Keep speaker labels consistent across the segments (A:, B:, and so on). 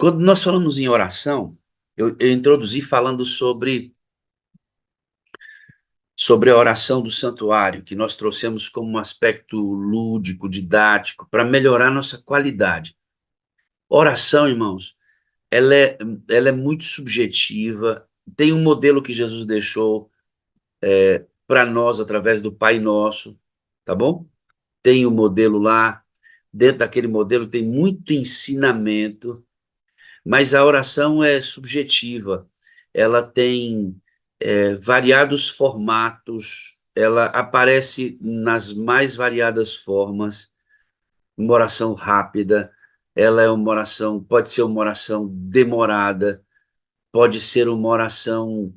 A: Quando nós falamos em oração, eu introduzi falando sobre a oração do santuário, que nós trouxemos como um aspecto lúdico, didático, para melhorar nossa qualidade. Oração, irmãos, ela é, ela é muito subjetiva, tem um modelo que Jesus deixou para nós através do Pai Nosso, tá bom? Tem o modelo lá, dentro daquele modelo tem muito ensinamento, mas a oração é subjetiva, ela tem variados formatos, ela aparece nas mais variadas formas, uma oração rápida, ela é uma oração, pode ser uma oração demorada, pode ser uma oração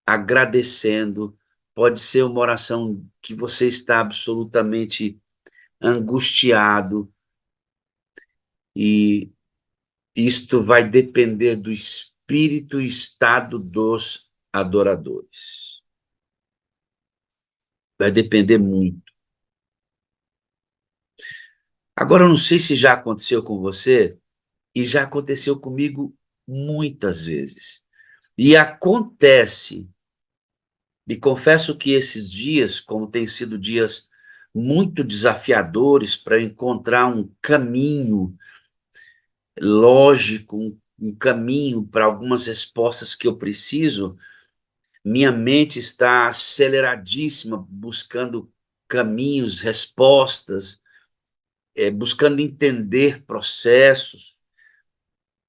A: agradecendo, pode ser uma oração que você está absolutamente angustiado, e isto vai depender do espírito e estado dos adoradores. Vai depender muito. Agora, eu não sei se já aconteceu com você, e já aconteceu comigo muitas vezes. E acontece, e confesso que esses dias, como têm sido dias muito desafiadores para encontrar um caminho lógico, um caminho para algumas respostas que eu preciso, minha mente está aceleradíssima, buscando caminhos, respostas, buscando entender processos,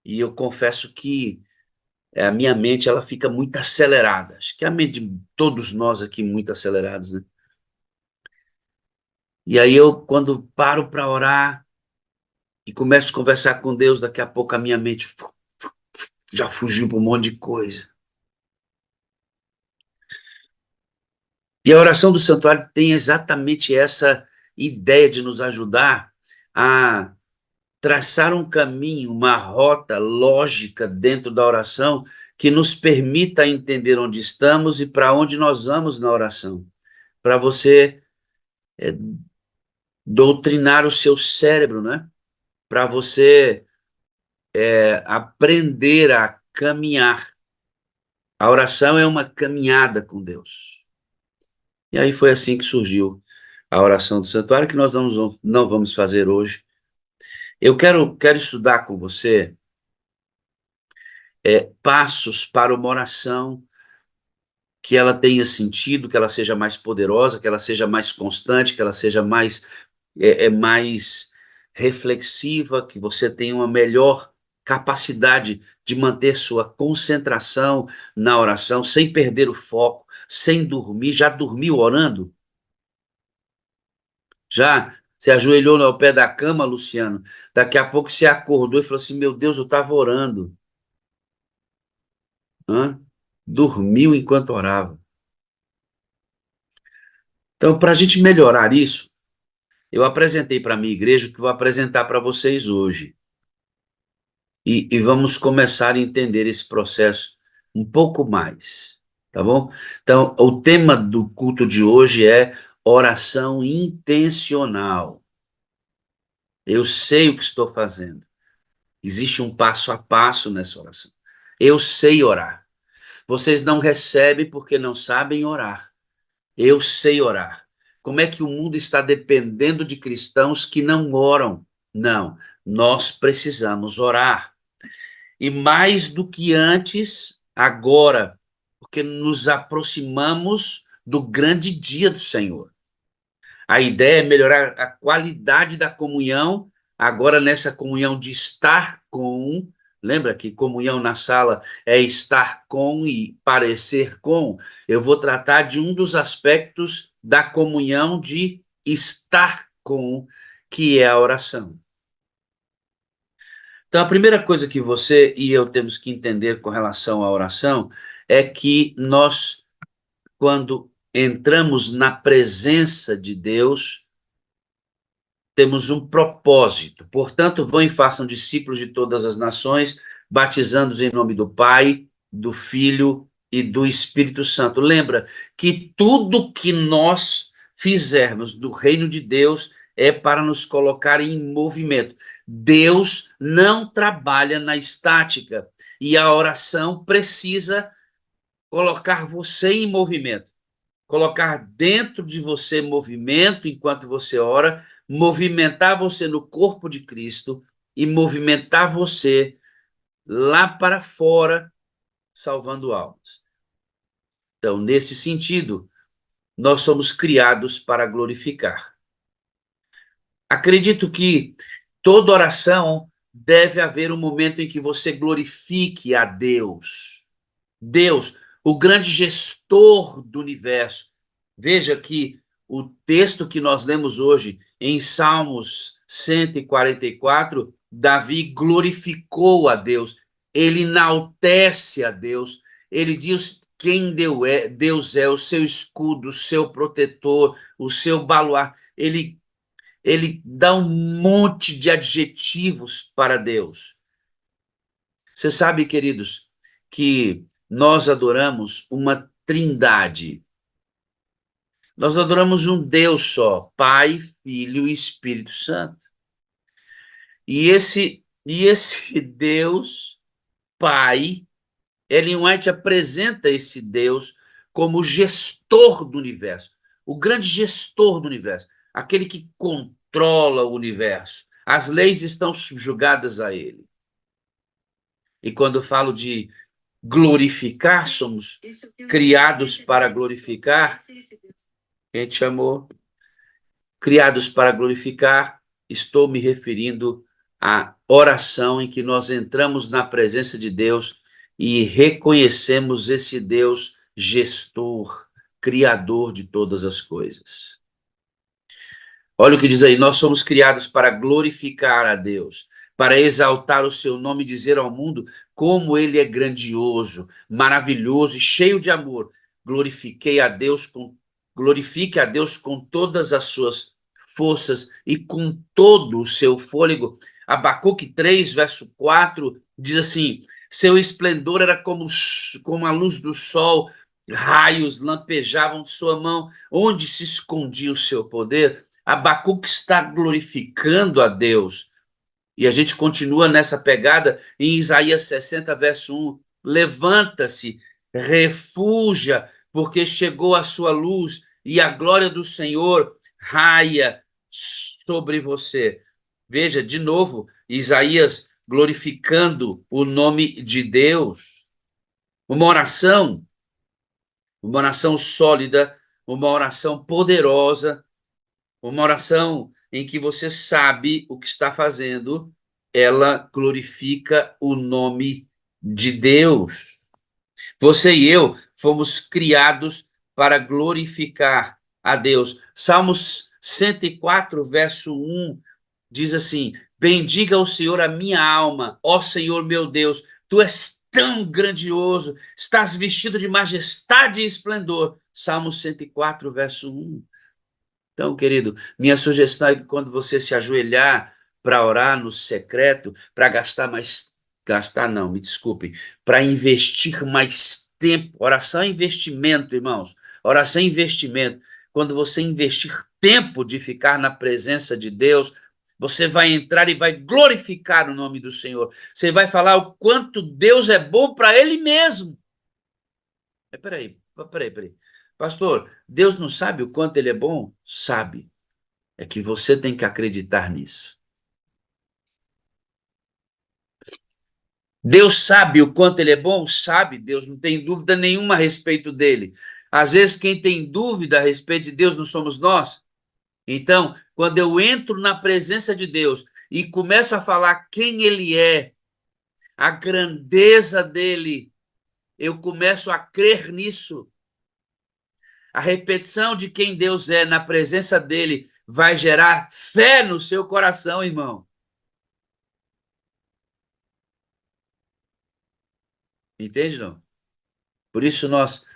A: e eu confesso que a minha mente ela fica muito acelerada. Acho que a mente de todos nós aqui muito acelerados, né? E aí eu, quando paro para orar e começo a conversar com Deus, daqui a pouco a minha mente já fugiu para um monte de coisa. E a oração do santuário tem exatamente essa ideia de nos ajudar a traçar um caminho, uma rota lógica dentro da oração que nos permita entender onde estamos e para onde nós vamos na oração. Para você doutrinar o seu cérebro, né? Para você aprender a caminhar. A oração é uma caminhada com Deus. E aí foi assim que surgiu a oração do santuário, que nós não vamos fazer hoje. Eu quero estudar com você passos para uma oração que ela tenha sentido, que ela seja mais poderosa, que ela seja mais constante, que ela seja mais reflexiva, que você tenha uma melhor capacidade de manter sua concentração na oração, sem perder o foco, sem dormir. Já dormiu orando? Já? Você ajoelhou ao pé da cama, Luciano? Daqui a pouco você acordou e falou assim: Meu Deus, eu estava orando. Hã? Dormiu enquanto orava. Então, para a gente melhorar isso, eu apresentei para a minha igreja o que vou apresentar para vocês hoje. E vamos começar a entender esse processo um pouco mais, tá bom? Então, o tema do culto de hoje é oração intencional. Eu sei o que estou fazendo. Existe um passo a passo nessa oração. Eu sei orar. Vocês não recebem porque não sabem orar. Eu sei orar. Como é que o mundo está dependendo de cristãos que não oram? Não, nós precisamos orar. E mais do que antes, agora, porque nos aproximamos do grande dia do Senhor. A ideia é melhorar a qualidade da comunhão, agora nessa comunhão de estar com. Lembra que comunhão na sala é estar com e parecer com? Eu vou tratar de um dos aspectos da comunhão de estar com, que é a oração. Então, a primeira coisa que você e eu temos que entender com relação à oração é que nós, quando entramos na presença de Deus, temos um propósito. Portanto, vão e façam discípulos de todas as nações, batizando-os em nome do Pai, do Filho e do Espírito Santo. Lembra que tudo que nós fizermos do reino de Deus é para nos colocar em movimento. Deus não trabalha na estática e a oração precisa colocar você em movimento, colocar dentro de você movimento enquanto você ora, movimentar você no corpo de Cristo e movimentar você lá para fora, salvando almas. Então, nesse sentido, nós somos criados para glorificar. Acredito que toda oração deve haver um momento em que você glorifique a Deus. Deus, o grande gestor do universo. Veja que o texto que nós lemos hoje, em Salmos 144, Davi glorificou a Deus, ele enaltece a Deus, ele diz quem Deus é, o seu escudo, o seu protetor, o seu baluarte. Ele dá um monte de adjetivos para Deus. Você sabe, queridos, que nós adoramos uma trindade. Nós adoramos um Deus só, Pai, Filho e Espírito Santo. E esse Deus, Pai, Ellen White apresenta esse Deus como gestor do universo, o grande gestor do universo, aquele que controla o universo. As leis estão subjugadas a ele. E quando eu falo de glorificar, somos criados para glorificar. Quem te chamou? Criados para glorificar, estou me referindo à oração em que nós entramos na presença de Deus e reconhecemos esse Deus gestor, criador de todas as coisas. Olha o que diz aí, nós somos criados para glorificar a Deus, para exaltar o seu nome e dizer ao mundo como ele é grandioso, maravilhoso e cheio de amor. Glorifique a Deus com todas as suas forças e com todo o seu fôlego. Abacuque 3, verso 4, diz assim, seu esplendor era como a luz do sol, raios lampejavam de sua mão, onde se escondia o seu poder? Abacuque está glorificando a Deus. E a gente continua nessa pegada em Isaías 60, verso 1. Levanta-se, refúgia, porque chegou a sua luz e a glória do Senhor raia sobre você. Veja, de novo, Isaías glorificando o nome de Deus. Uma oração sólida, uma oração poderosa, uma oração em que você sabe o que está fazendo, ela glorifica o nome de Deus. Você e eu fomos criados para glorificar a Deus. Salmos 104, verso 1, diz assim, bendiga o Senhor a minha alma, ó Senhor meu Deus, tu és tão grandioso, estás vestido de majestade e esplendor. Salmos 104, verso 1. Então, querido, minha sugestão é que quando você se ajoelhar para orar no secreto, para gastar não, me desculpem, para investir mais tempo, oração é investimento, irmãos, oração é investimento. Quando você investir tempo de ficar na presença de Deus, você vai entrar e vai glorificar o nome do Senhor. Você vai falar o quanto Deus é bom para Ele mesmo. Peraí. Pastor, Deus não sabe o quanto ele é bom? Sabe. É que você tem que acreditar nisso. Deus sabe o quanto ele é bom? Sabe. Deus não tem dúvida nenhuma a respeito dele. Às vezes, quem tem dúvida a respeito de Deus não somos nós. Então, quando eu entro na presença de Deus e começo a falar quem ele é, a grandeza dele, eu começo a crer nisso. A repetição de quem Deus é na presença dele vai gerar fé no seu coração, irmão. Entende, não? Por isso nós,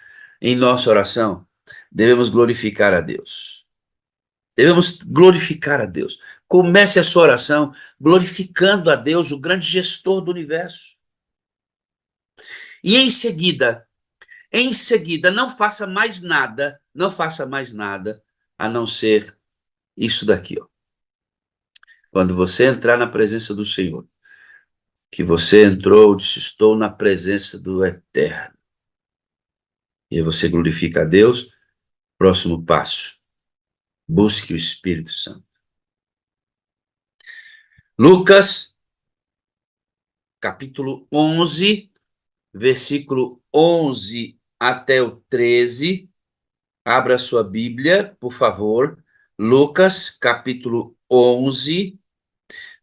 A: em nossa oração, devemos glorificar a Deus. Devemos glorificar a Deus. Comece a sua oração glorificando a Deus, o grande gestor do universo. E em seguida, não faça mais nada a não ser isso daqui, ó. Quando você entrar na presença do Senhor, que você entrou, disse, estou na presença do Eterno. E você glorifica a Deus. Próximo passo, busque o Espírito Santo. Lucas, capítulo 11, versículo 11 até o 13. Abra sua Bíblia, por favor. Lucas, capítulo 11,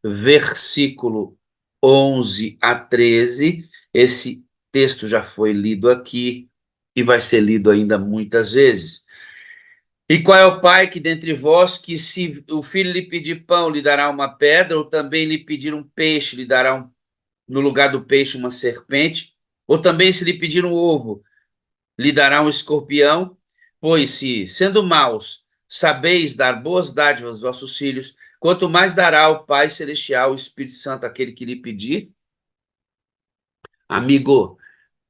A: versículo 11 a 13. Esse texto já foi lido aqui e vai ser lido ainda muitas vezes. E qual é o pai que dentre vós, que se o filho lhe pedir pão, lhe dará uma pedra, ou também lhe pedir um peixe, lhe dará no lugar do peixe uma serpente? Ou também se lhe pedir um ovo, lhe dará um escorpião? Pois se, sendo maus, sabeis dar boas dádivas aos vossos filhos, quanto mais dará o Pai Celestial, o Espírito Santo, àquele que lhe pedir? Amigo,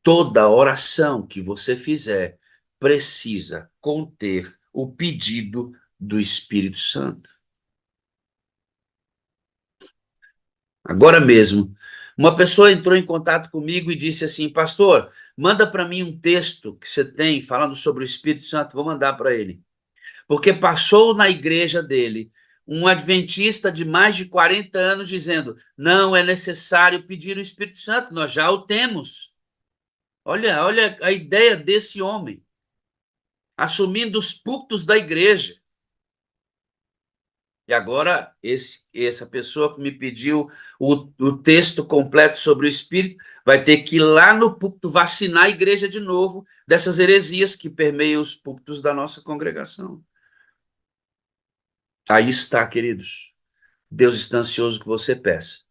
A: toda oração que você fizer precisa conter o pedido do Espírito Santo. Agora mesmo, uma pessoa entrou em contato comigo e disse assim: pastor, manda para mim um texto que você tem falando sobre o Espírito Santo, vou mandar para ele. Porque passou na igreja dele um adventista de mais de 40 anos dizendo: não é necessário pedir o Espírito Santo, nós já o temos. Olha a ideia desse homem, assumindo os púlpitos da igreja. E agora, essa pessoa que me pediu o texto completo sobre o Espírito vai ter que ir lá no púlpito vacinar a igreja de novo dessas heresias que permeiam os púlpitos da nossa congregação. Aí está, queridos. Deus está ansioso que você peça.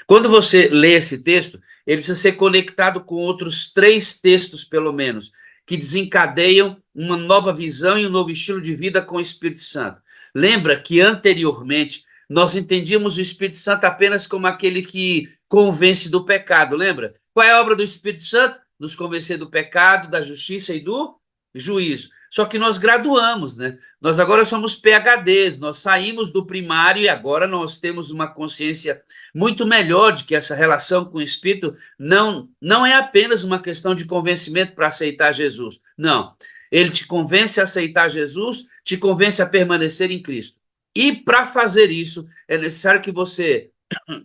A: Quando você lê esse texto, ele precisa ser conectado com outros 3 textos, pelo menos, que desencadeiam uma nova visão e um novo estilo de vida com o Espírito Santo. Lembra que anteriormente nós entendíamos o Espírito Santo apenas como aquele que convence do pecado, lembra? Qual é a obra do Espírito Santo? Nos convencer do pecado, da justiça e do juízo. Só que nós graduamos, né? Nós agora somos PhDs, nós saímos do primário e agora nós temos uma consciência muito melhor de que essa relação com o Espírito não é apenas uma questão de convencimento para aceitar Jesus. Não. Ele te convence a aceitar Jesus, te convence a permanecer em Cristo. E para fazer isso, é necessário que você,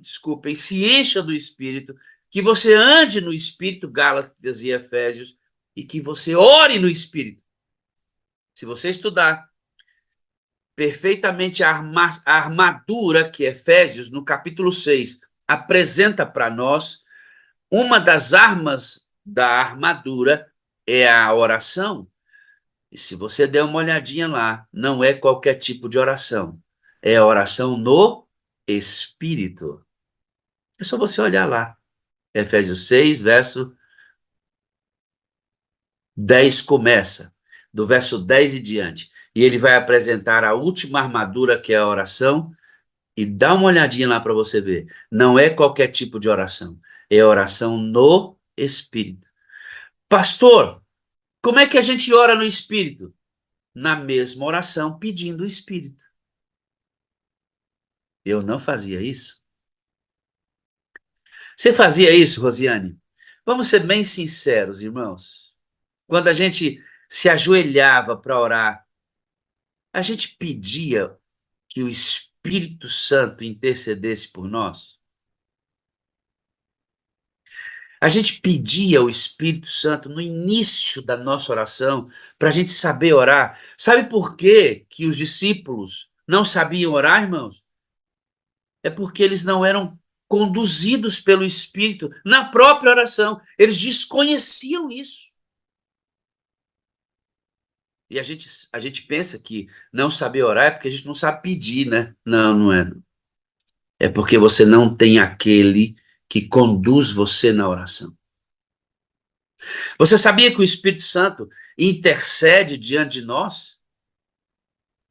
A: desculpem, se encha do Espírito, que você ande no Espírito, Gálatas e Efésios, e que você ore no Espírito. Se você estudar perfeitamente a armadura que Efésios, no capítulo 6, apresenta para nós, uma das armas da armadura é a oração. E se você der uma olhadinha lá, não é qualquer tipo de oração. É a oração no Espírito. É só você olhar lá. Efésios 6, verso 10 começa. Do verso 10 e diante. E ele vai apresentar a última armadura, que é a oração. E dá uma olhadinha lá para você ver. Não é qualquer tipo de oração. É oração no Espírito. Pastor, como é que a gente ora no Espírito? Na mesma oração, pedindo o Espírito. Eu não fazia isso. Você fazia isso, Rosiane? Vamos ser bem sinceros, irmãos. Quando a gente se ajoelhava para orar, a gente pedia que o Espírito Santo intercedesse por nós? A gente pedia ao Espírito Santo no início da nossa oração para a gente saber orar. Sabe por quê que os discípulos não sabiam orar, irmãos? É porque eles não eram conduzidos pelo Espírito na própria oração. Eles desconheciam isso. E a gente pensa que não saber orar é porque a gente não sabe pedir, né? Não, não é. É porque você não tem aquele que conduz você na oração. Você sabia que o Espírito Santo intercede diante de nós?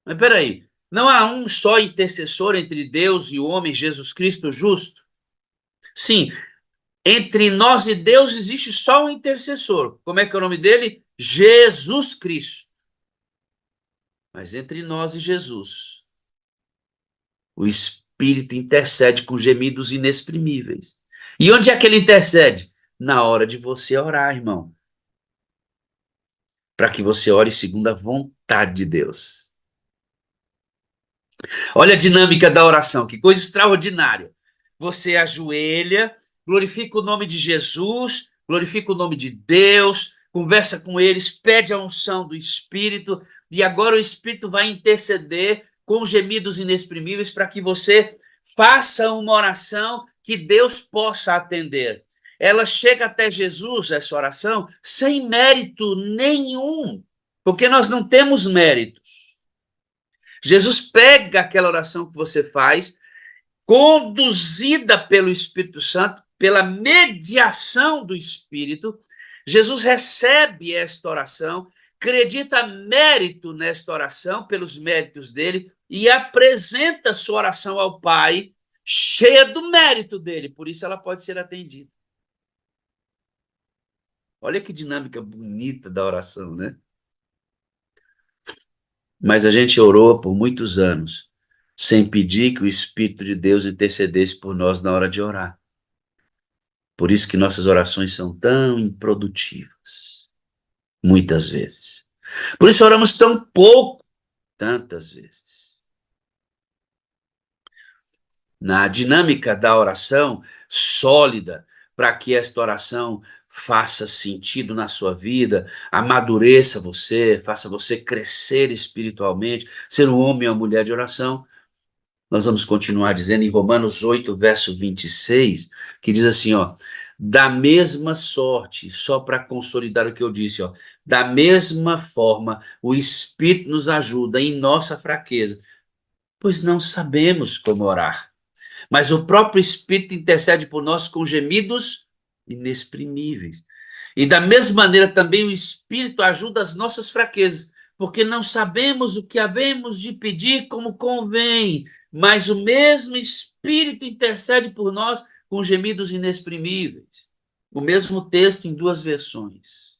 A: Mas peraí, não há um só intercessor entre Deus e o homem, Jesus Cristo justo? Sim, entre nós e Deus existe só um intercessor. Como é que é o nome dele? Jesus Cristo. Mas entre nós e Jesus, Espírito intercede com gemidos inexprimíveis. E onde é que ele intercede? Na hora de você orar, irmão. Para que você ore segundo a vontade de Deus. Olha a dinâmica da oração, que coisa extraordinária. Você ajoelha, glorifica o nome de Jesus, glorifica o nome de Deus, conversa com eles, pede a unção do Espírito, e agora o Espírito vai interceder com gemidos inexprimíveis para que você faça uma oração que Deus possa atender. Ela chega até Jesus, essa oração, sem mérito nenhum, porque nós não temos méritos. Jesus pega aquela oração que você faz, conduzida pelo Espírito Santo, pela mediação do Espírito. Jesus recebe esta oração, acredita mérito nesta oração, pelos méritos dele, e apresenta sua oração ao Pai, cheia do mérito dele, por isso ela pode ser atendida. Olha que dinâmica bonita da oração, né? Mas a gente orou por muitos anos, sem pedir que o Espírito de Deus intercedesse por nós na hora de orar. Por isso que nossas orações são tão improdutivas, muitas vezes. Por isso oramos tão pouco, tantas vezes. Na dinâmica da oração sólida, para que esta oração faça sentido na sua vida, amadureça você, faça você crescer espiritualmente, ser um homem ou uma mulher de oração, nós vamos continuar dizendo em Romanos 8, verso 26, que diz assim, ó, da mesma sorte, só para consolidar o que eu disse, ó, da mesma forma, o Espírito nos ajuda em nossa fraqueza, pois não sabemos como orar. Mas o próprio Espírito intercede por nós com gemidos inexprimíveis. E da mesma maneira também o Espírito ajuda as nossas fraquezas, porque não sabemos o que havemos de pedir como convém, mas o mesmo Espírito intercede por nós com gemidos inexprimíveis. O mesmo texto em duas versões.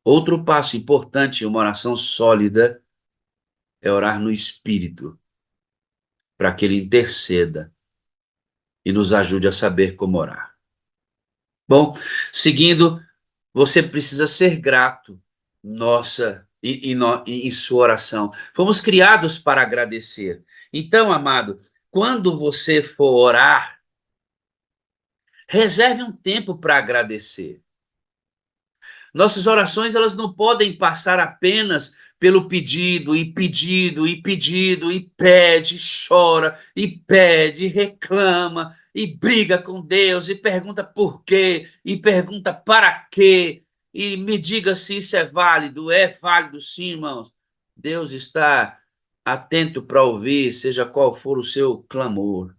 A: Outro passo importante em uma oração sólida é orar no Espírito, para que ele interceda e nos ajude a saber como orar. Bom, seguindo, você precisa ser grato em sua oração. Fomos criados para agradecer. Então, amado, quando você for orar, reserve um tempo para agradecer. Nossas orações, elas não podem passar apenas pelo pedido, e pedido, e pedido, e pede, chora, e pede, reclama, e briga com Deus, e pergunta por quê, e pergunta para quê, e me diga se isso é válido sim, irmãos. Deus está atento para ouvir, seja qual for o seu clamor.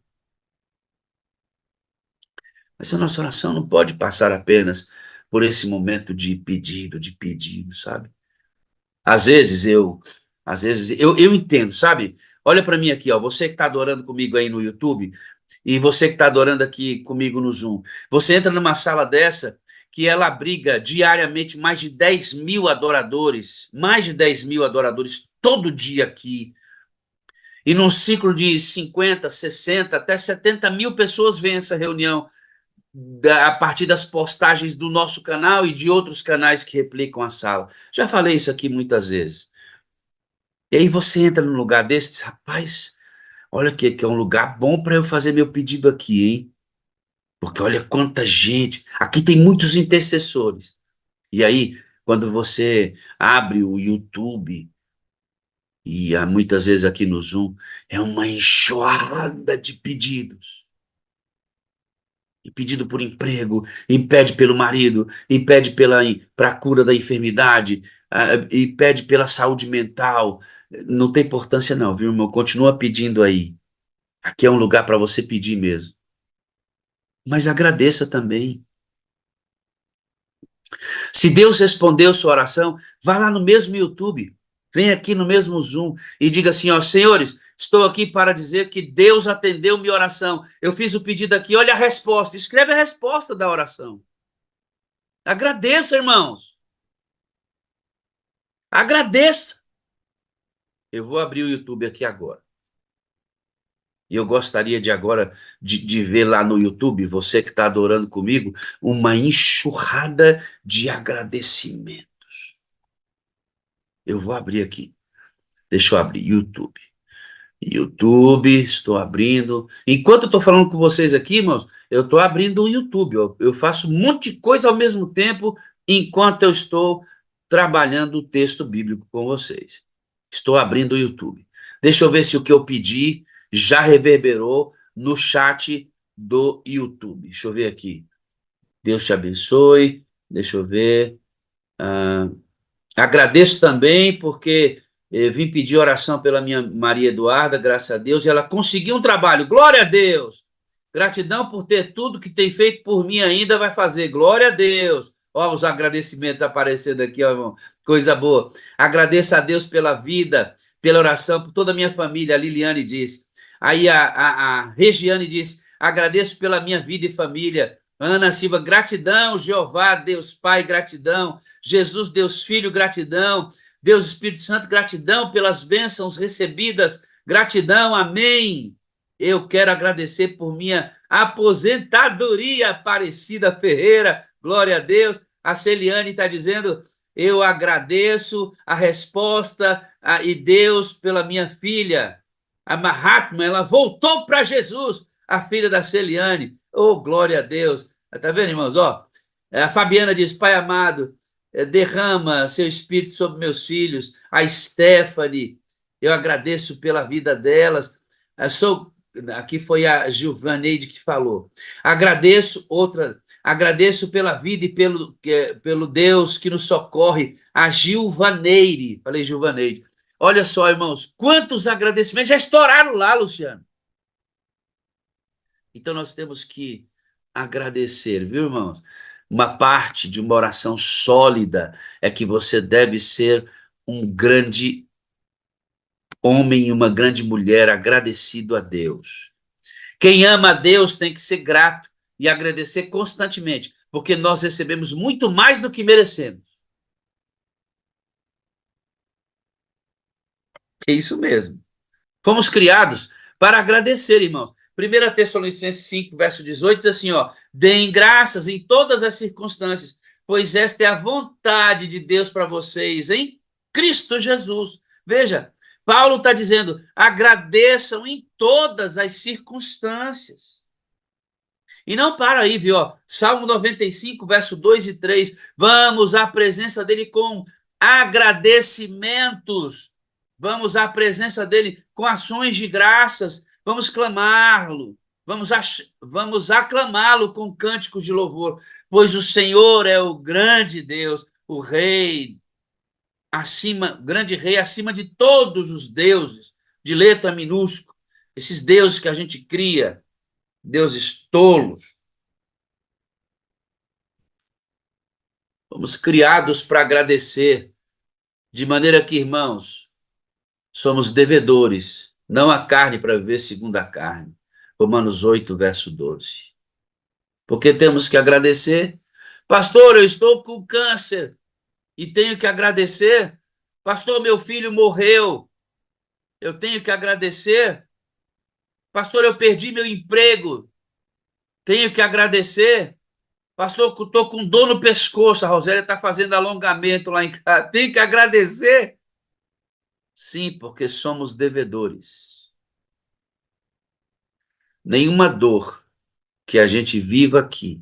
A: Mas a nossa oração não pode passar apenas por esse momento de pedido, sabe? Às vezes eu entendo, sabe? Olha para mim aqui, ó, você que está adorando comigo aí no YouTube e você que está adorando aqui comigo no Zoom. Você entra numa sala dessa que ela abriga diariamente mais de 10.000 adoradores, mais de 10.000 adoradores todo dia aqui. E num ciclo de 50, 60, até 70 mil pessoas vêm essa reunião a partir das postagens do nosso canal e de outros canais que replicam a sala. Já falei isso aqui muitas vezes. E aí você entra num lugar desse e diz, rapaz, olha que é um lugar bom para eu fazer meu pedido aqui, hein? Porque olha quanta gente. Aqui tem muitos intercessores. E aí, quando você abre o YouTube, e há muitas vezes aqui no Zoom, é uma enxurrada de pedidos. E pedido por emprego, e pede pelo marido, e pede para a cura da enfermidade, e pede pela saúde mental. Não tem importância não, viu, irmão? Continua pedindo aí. Aqui é um lugar para você pedir mesmo. Mas agradeça também. Se Deus respondeu sua oração, vá lá no mesmo YouTube, vem aqui no mesmo Zoom e diga assim, ó, senhores, estou aqui para dizer que Deus atendeu minha oração. Eu fiz o pedido aqui, olha a resposta. Escreve a resposta da oração. Agradeça, irmãos. Agradeça. Eu vou abrir o YouTube aqui agora. E eu gostaria de agora de ver lá no YouTube, você que está adorando comigo, uma enxurrada de agradecimento. Eu vou abrir aqui. Deixa eu abrir YouTube. YouTube, estou abrindo. Enquanto eu estou falando com vocês aqui, irmãos, eu estou abrindo o YouTube. Eu faço um monte de coisa ao mesmo tempo enquanto eu estou trabalhando o texto bíblico com vocês. Estou abrindo o YouTube. Deixa eu ver se o que eu pedi já reverberou no chat do YouTube. Deixa eu ver aqui. Deus te abençoe. Deixa eu ver. Ah, agradeço também porque vim pedir oração pela minha Maria Eduarda, graças a Deus, e ela conseguiu um trabalho. Glória a Deus! Gratidão por ter tudo que tem feito por mim ainda vai fazer. Glória a Deus! Ó, os agradecimentos aparecendo aqui, ó, irmão. Coisa boa. Agradeço a Deus pela vida, pela oração, por toda a minha família. A Liliane diz. Aí a Regiane diz: agradeço pela minha vida e família. Ana Silva, gratidão, Jeová, Deus Pai, gratidão. Jesus, Deus Filho, gratidão. Deus Espírito Santo, gratidão pelas bênçãos recebidas. Gratidão, amém. Eu quero agradecer por minha aposentadoria, Aparecida Ferreira. Glória a Deus. A Celiane está dizendo: eu agradeço a resposta e Deus pela minha filha. A Mahatma, ela voltou para Jesus, a filha da Celiane. Oh, glória a Deus. Tá vendo, irmãos? Ó, a Fabiana diz: Pai amado, derrama seu espírito sobre meus filhos. A Stephanie, eu agradeço pela vida delas. Aqui foi a Gilvaneide que falou. Agradeço pela vida e pelo Deus que nos socorre. A Gilvaneide, falei Gilvaneide. Olha só, irmãos, quantos agradecimentos já estouraram lá, Luciano. Então nós temos que agradecer, viu, irmãos? Uma parte de uma oração sólida é que você deve ser um grande homem e uma grande mulher agradecido a Deus. Quem ama a Deus tem que ser grato e agradecer constantemente, porque nós recebemos muito mais do que merecemos. É isso mesmo. Fomos criados para agradecer, irmãos. 1 Tessalonicenses 5, verso 18, diz assim, ó: deem graças em todas as circunstâncias, pois esta é a vontade de Deus para vocês em Cristo Jesus. Veja, Paulo está dizendo: agradeçam em todas as circunstâncias. E não para aí, viu? Ó, Salmo 95, verso 2 e 3. Vamos à presença dele com agradecimentos. Vamos à presença dele com ações de graças. Vamos clamá-lo. Vamos aclamá-lo com cânticos de louvor. Pois o Senhor é o grande Deus, o Rei, grande Rei acima de todos os deuses, de letra minúscula. Esses deuses que a gente cria, deuses tolos. Fomos criados para agradecer, de maneira que, irmãos, somos devedores, não a carne para viver segundo a carne. Romanos 8, verso 12. Porque temos que agradecer. Pastor, eu estou com câncer e tenho que agradecer. Pastor, meu filho morreu. Eu tenho que agradecer. Pastor, eu perdi meu emprego. Tenho que agradecer. Pastor, estou com dor no pescoço. A Rosélia está fazendo alongamento lá em casa. Tenho que agradecer. Sim, porque somos devedores. Nenhuma dor que a gente viva aqui,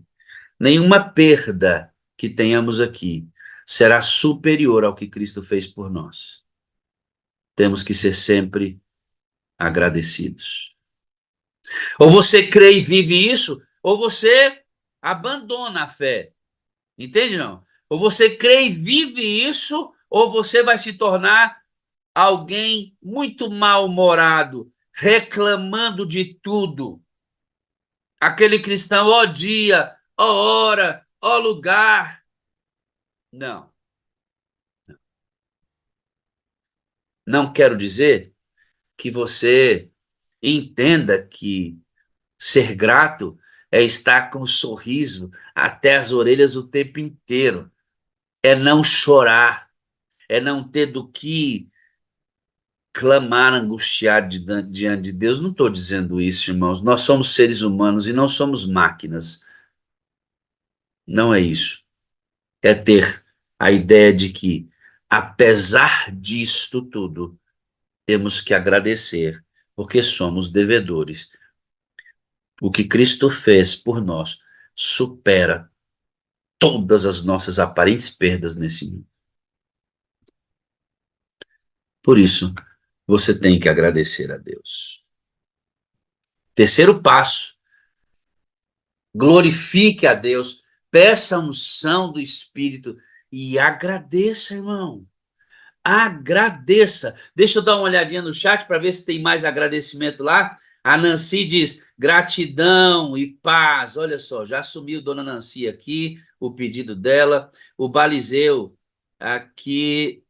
A: nenhuma perda que tenhamos aqui, será superior ao que Cristo fez por nós. Temos que ser sempre agradecidos. Ou você crê e vive isso, ou você abandona a fé. Entende, não? Ou você crê e vive isso, ou você vai se tornar alguém muito mal-humorado, reclamando de tudo. Aquele cristão, ó dia, ó hora, ó lugar. Não. Não quero dizer que você entenda que ser grato é estar com um sorriso até as orelhas o tempo inteiro. É não chorar, é não ter do que clamar angustiado diante de Deus. Não estou dizendo isso, irmãos. Nós somos seres humanos e não somos máquinas. Não é isso. É ter a ideia de que, apesar disto tudo, temos que agradecer, porque somos devedores. O que Cristo fez por nós supera todas as nossas aparentes perdas nesse mundo. Por isso, você tem que agradecer a Deus. Terceiro passo: glorifique a Deus, peça a unção do Espírito e agradeça, irmão. Agradeça. Deixa eu dar uma olhadinha no chat para ver se tem mais agradecimento lá. A Nancy diz gratidão e paz. Olha só, já assumiu Dona Nancy aqui, o pedido dela. O Balizeu, aqui,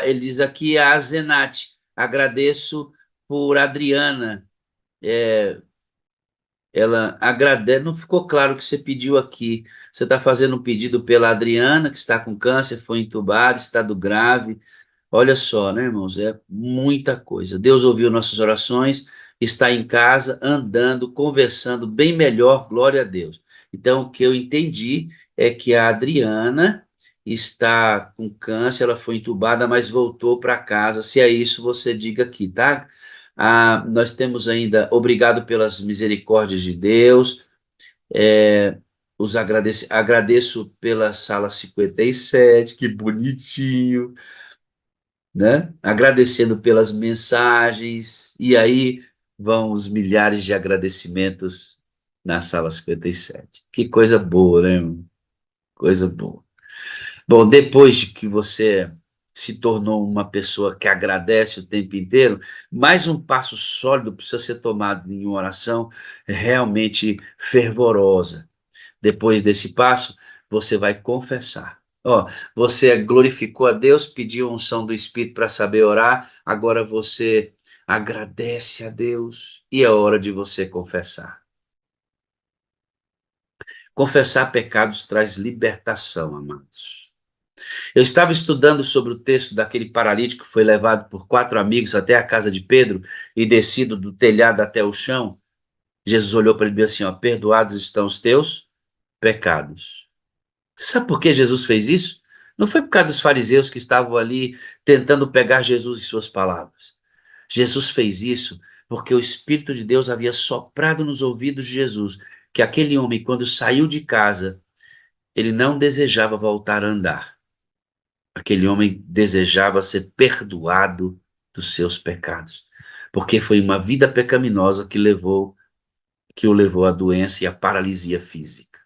A: ele diz aqui a Zenate. Agradeço por Adriana. Ela agradece. Não ficou claro o que você pediu aqui. Você está fazendo um pedido pela Adriana, que está com câncer, foi entubada, estado grave. Olha só, né, irmãos? É muita coisa. Deus ouviu nossas orações, está em casa, andando, conversando bem melhor, glória a Deus. Então, o que eu entendi é que a Adriana está com câncer, ela foi entubada, mas voltou para casa. Se é isso, você diga aqui, tá? Nós temos ainda, obrigado pelas misericórdias de Deus. É, agradeço pela sala 57, que bonitinho, né? Agradecendo pelas mensagens, e aí vão os milhares de agradecimentos na sala 57. Que coisa boa, né, irmão? Coisa boa. Bom, depois de que você se tornou uma pessoa que agradece o tempo inteiro, mais um passo sólido precisa ser tomado em uma oração realmente fervorosa. Depois desse passo, você vai confessar. Ó, você glorificou a Deus, pediu a unção do Espírito para saber orar, agora você agradece a Deus e é hora de você confessar. Confessar pecados traz libertação, amados. Eu estava estudando sobre o texto daquele paralítico que foi levado por 4 amigos até a casa de Pedro e descido do telhado até o chão. Jesus olhou para ele e disse assim, ó, perdoados estão os teus pecados. Sabe por que Jesus fez isso? Não foi por causa dos fariseus que estavam ali tentando pegar Jesus em suas palavras. Jesus fez isso porque o Espírito de Deus havia soprado nos ouvidos de Jesus que aquele homem, quando saiu de casa, ele não desejava voltar a andar. Aquele homem desejava ser perdoado dos seus pecados, porque foi uma vida pecaminosa que o levou à doença e à paralisia física.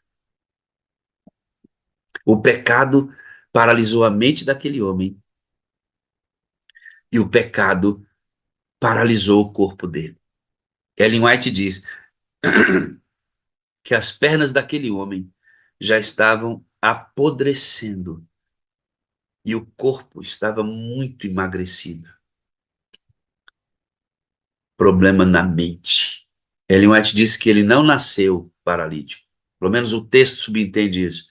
A: O pecado paralisou a mente daquele homem e o pecado paralisou o corpo dele. Ellen White diz que as pernas daquele homem já estavam apodrecendo e o corpo estava muito emagrecido. Problema na mente. Ellen White diz que ele não nasceu paralítico. Pelo menos o texto subentende isso.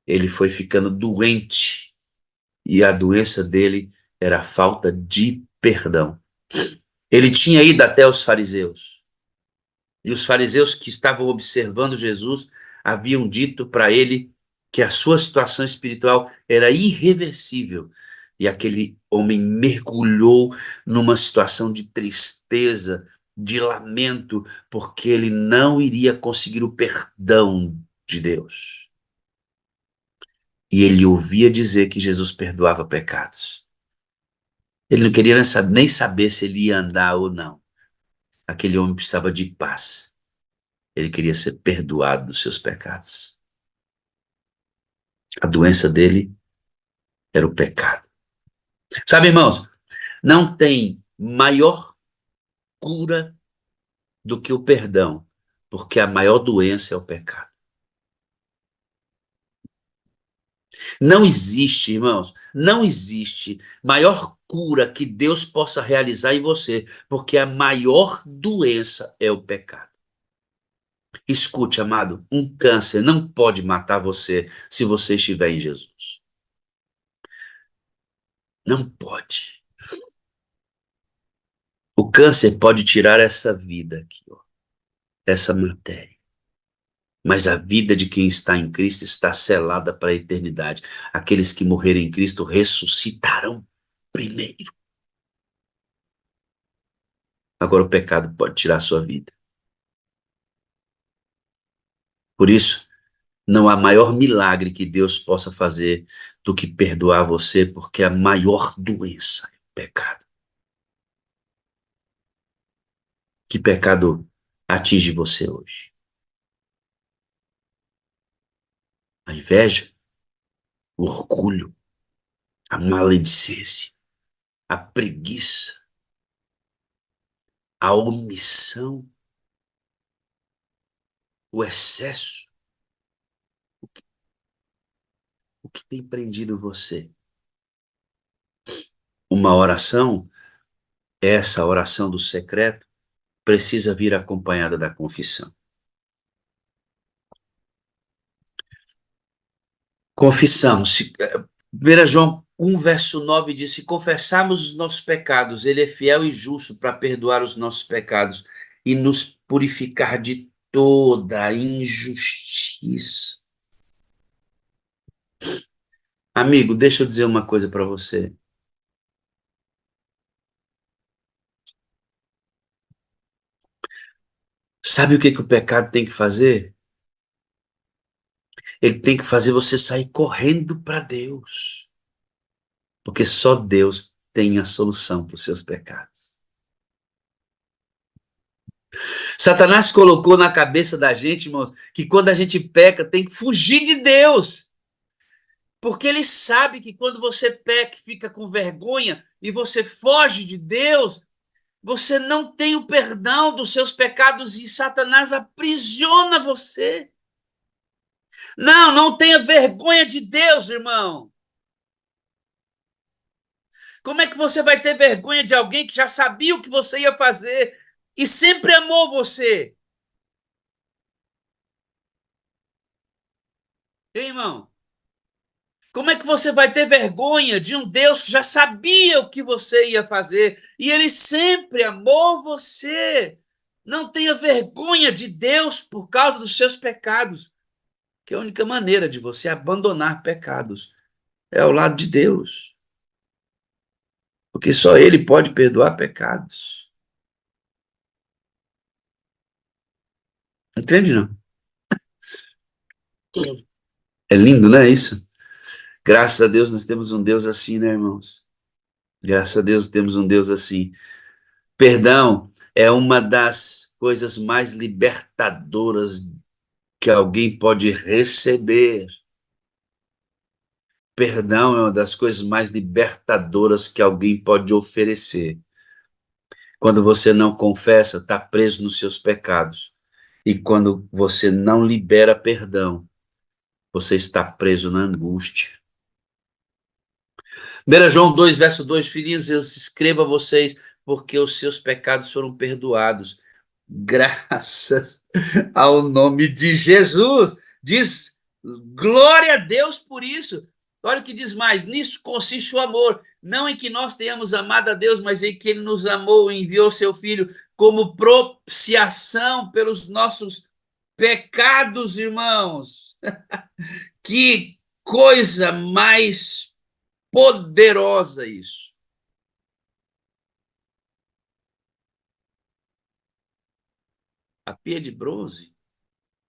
A: Ele foi ficando doente e a doença dele era a falta de perdão. Ele tinha ido até os fariseus. E os fariseus que estavam observando Jesus haviam dito para ele que a sua situação espiritual era irreversível. E aquele homem mergulhou numa situação de tristeza, de lamento, porque ele não iria conseguir o perdão de Deus. E ele ouvia dizer que Jesus perdoava pecados. Ele não queria nem saber se ele ia andar ou não. Aquele homem precisava de paz. Ele queria ser perdoado dos seus pecados. A doença dele era o pecado. Sabe, irmãos, não tem maior cura do que o perdão, porque a maior doença é o pecado. Não existe, irmãos, não existe maior cura que Deus possa realizar em você, porque a maior doença é o pecado. Escute, amado, um câncer não pode matar você se você estiver em Jesus. Não pode. O câncer pode tirar essa vida aqui, ó, essa matéria. Mas a vida de quem está em Cristo está selada para a eternidade. Aqueles que morrerem em Cristo ressuscitarão primeiro. Agora o pecado pode tirar a sua vida. Por isso, não há maior milagre que Deus possa fazer do que perdoar você, porque a maior doença é o pecado. Que pecado atinge você hoje? A inveja, o orgulho, a maledicência, a preguiça, a omissão, o excesso. O que tem prendido você? Uma oração, essa oração do secreto, precisa vir acompanhada da confissão. Confissamos. 1 João 1, verso 9 diz: se confessarmos os nossos pecados, ele é fiel e justo para perdoar os nossos pecados e nos purificar de toda injustiça. Amigo, deixa eu dizer uma coisa para você. Sabe o que que o pecado tem que fazer? Ele tem que fazer você sair correndo para Deus. Porque só Deus tem a solução para os seus pecados. Satanás colocou na cabeça da gente, irmãos, que quando a gente peca, tem que fugir de Deus. Porque ele sabe que quando você peca e fica com vergonha e você foge de Deus, você não tem o perdão dos seus pecados e Satanás aprisiona você. Não, não tenha vergonha de Deus, irmão. Como é que você vai ter vergonha de alguém que já sabia o que você ia fazer e sempre amou você? Hein, irmão? Como é que você vai ter vergonha de um Deus que já sabia o que você ia fazer e ele sempre amou você? Não tenha vergonha de Deus por causa dos seus pecados, que a única maneira de você abandonar pecados é ao lado de Deus, porque só Ele pode perdoar pecados. Entende, não? É lindo, não é isso? Graças a Deus nós temos um Deus assim, né, irmãos? Graças a Deus temos um Deus assim. Perdão é uma das coisas mais libertadoras que alguém pode receber. Perdão é uma das coisas mais libertadoras que alguém pode oferecer. Quando você não confessa, está preso nos seus pecados. E quando você não libera perdão, você está preso na angústia. 1 João 2, verso 2, filhinhos, eu escrevo a vocês porque os seus pecados foram perdoados, graças ao nome de Jesus. Diz, glória a Deus por isso. Olha o que diz mais, nisso consiste o amor, não em que nós tenhamos amado a Deus, mas em que Ele nos amou e enviou seu Filho como propiciação pelos nossos pecados, irmãos. Que coisa mais poderosa isso. A pia de bronze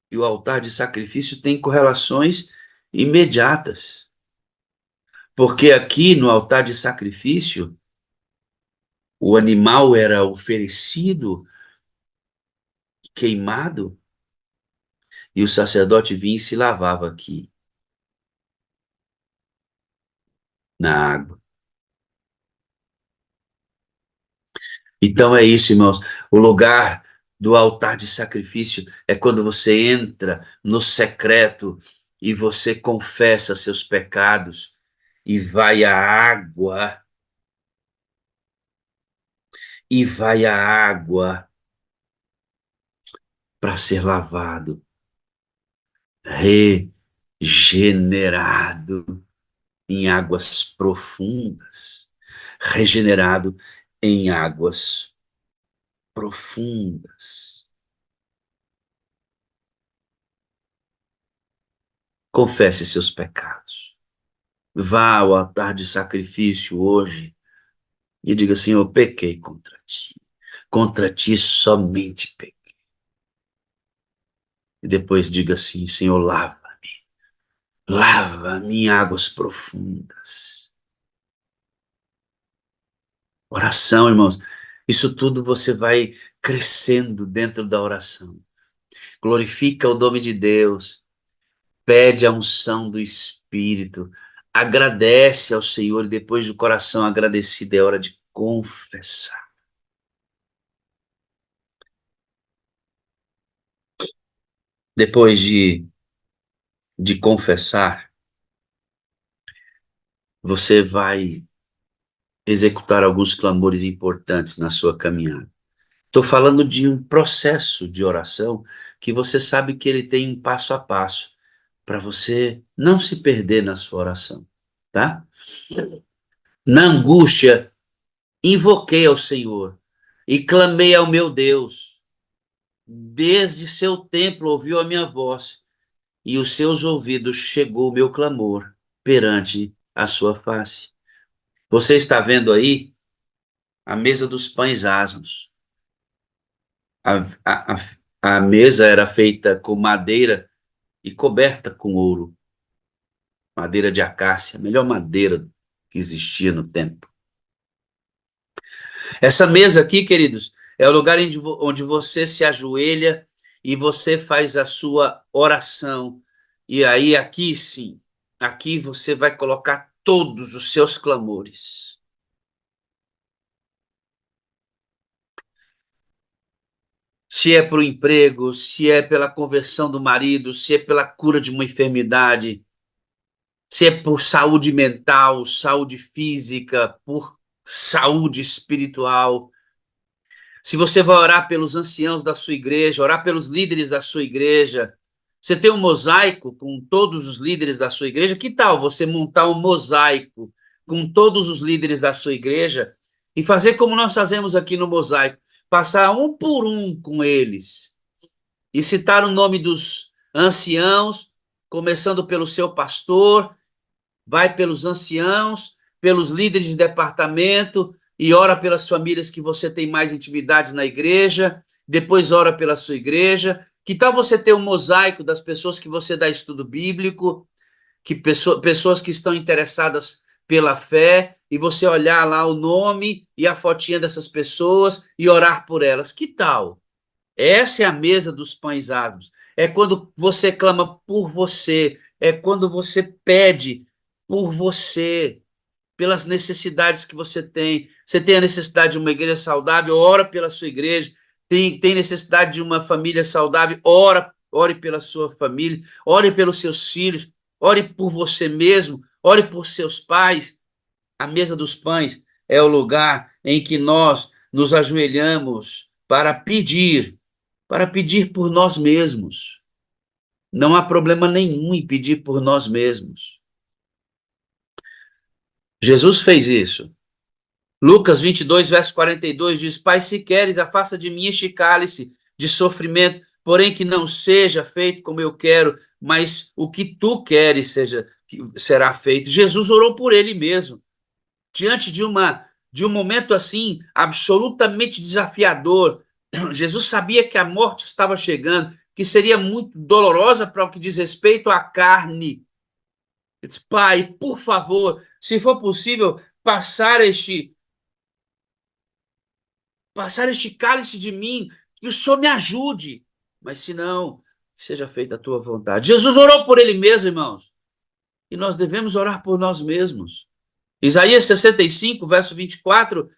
A: e o altar de sacrifício têm correlações imediatas. Porque aqui no altar de sacrifício, o animal era oferecido, queimado, e o sacerdote vinha e se lavava aqui, na água. Então é isso, irmãos. O lugar do altar de sacrifício é quando você entra no secreto e você confessa seus pecados e vai a água, e vai a água para ser lavado, regenerado em águas profundas, regenerado em águas profundas. Confesse seus pecados. Vá ao altar de sacrifício hoje e diga: Senhor, pequei contra ti somente pequei. E depois diga assim: Senhor, lava-me em águas profundas. Oração, irmãos, isso tudo você vai crescendo dentro da oração. Glorifica o nome de Deus, pede a unção do Espírito, agradece ao Senhor e depois do coração agradecido é hora de confessar. Depois de confessar, você vai executar alguns clamores importantes na sua caminhada. Estou falando de um processo de oração que você sabe que ele tem um passo a passo para você não se perder na sua oração, tá? Na angústia, invoquei ao Senhor e clamei ao meu Deus. Desde seu templo ouviu a minha voz e os seus ouvidos chegou o meu clamor perante a sua face. Você está vendo aí a mesa dos pães asmos. A, a, a mesa era feita com madeira e coberta com ouro, madeira de acácia, a melhor madeira que existia no tempo. Essa mesa aqui, queridos, é o lugar onde você se ajoelha e você faz a sua oração. E aí, aqui sim, aqui você vai colocar todos os seus clamores. Se é para o emprego, se é pela conversão do marido, se é pela cura de uma enfermidade, se é por saúde mental, saúde física, por saúde espiritual. Se você vai orar pelos anciãos da sua igreja, orar pelos líderes da sua igreja, você tem um mosaico com todos os líderes da sua igreja, que tal você montar um mosaico com todos os líderes da sua igreja e fazer como nós fazemos aqui no mosaico, passar um por um com eles e citar o nome dos anciãos, começando pelo seu pastor, vai pelos anciãos, pelos líderes de departamento e ora pelas famílias que você tem mais intimidade na igreja, depois ora pela sua igreja. Que tal você ter um mosaico das pessoas que você dá estudo bíblico, que pessoas que estão interessadas pela fé, e você olhar lá o nome e a fotinha dessas pessoas e orar por elas? Que tal? Essa é a mesa dos pães asmos. É quando você clama por você, é quando você pede por você, pelas necessidades que você tem. Você tem a necessidade de uma igreja saudável, ora pela sua igreja. Tem necessidade de uma família saudável, ore pela sua família, ore pelos seus filhos, ore por você mesmo, ore por seus pais. A mesa dos pães é o lugar em que nós nos ajoelhamos para pedir por nós mesmos. Não há problema nenhum em pedir por nós mesmos. Jesus fez isso. Lucas 22, verso 42 diz: Pai, se queres, afasta de mim este cálice de sofrimento, porém que não seja feito como eu quero, mas o que tu queres será feito. Jesus orou por ele mesmo, diante de um momento assim absolutamente desafiador. Jesus sabia que a morte estava chegando, que seria muito dolorosa para o que diz respeito à carne. Ele disse: Pai, por favor, se for possível, passar este cálice de mim, que o Senhor me ajude, mas se não, que seja feita a tua vontade. Jesus orou por ele mesmo, irmãos, e nós devemos orar por nós mesmos. Isaías 65, verso 24,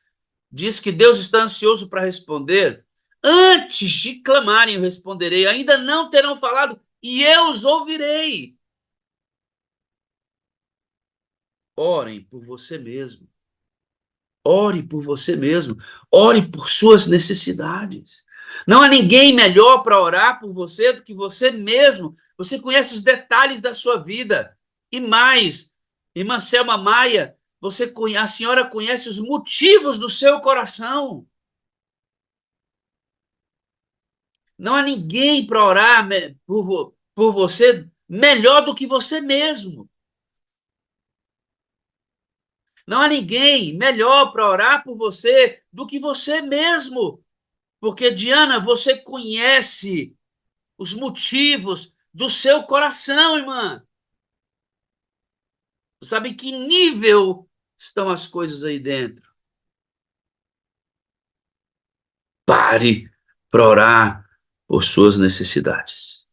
A: diz que Deus está ansioso para responder. Antes de clamarem, eu responderei. Ainda não terão falado, e eu os ouvirei. Orem por você mesmo. Ore por você mesmo. Ore por suas necessidades. Não há ninguém melhor para orar por você do que você mesmo. Você conhece os detalhes da sua vida. E mais, irmã Selma Maia, a senhora conhece os motivos do seu coração. Não há ninguém para orar por você melhor do que você mesmo. Não há ninguém melhor para orar por você do que você mesmo. Porque, Diana, você conhece os motivos do seu coração, irmã. Você sabe em que nível estão as coisas aí dentro. Pare para orar por suas necessidades.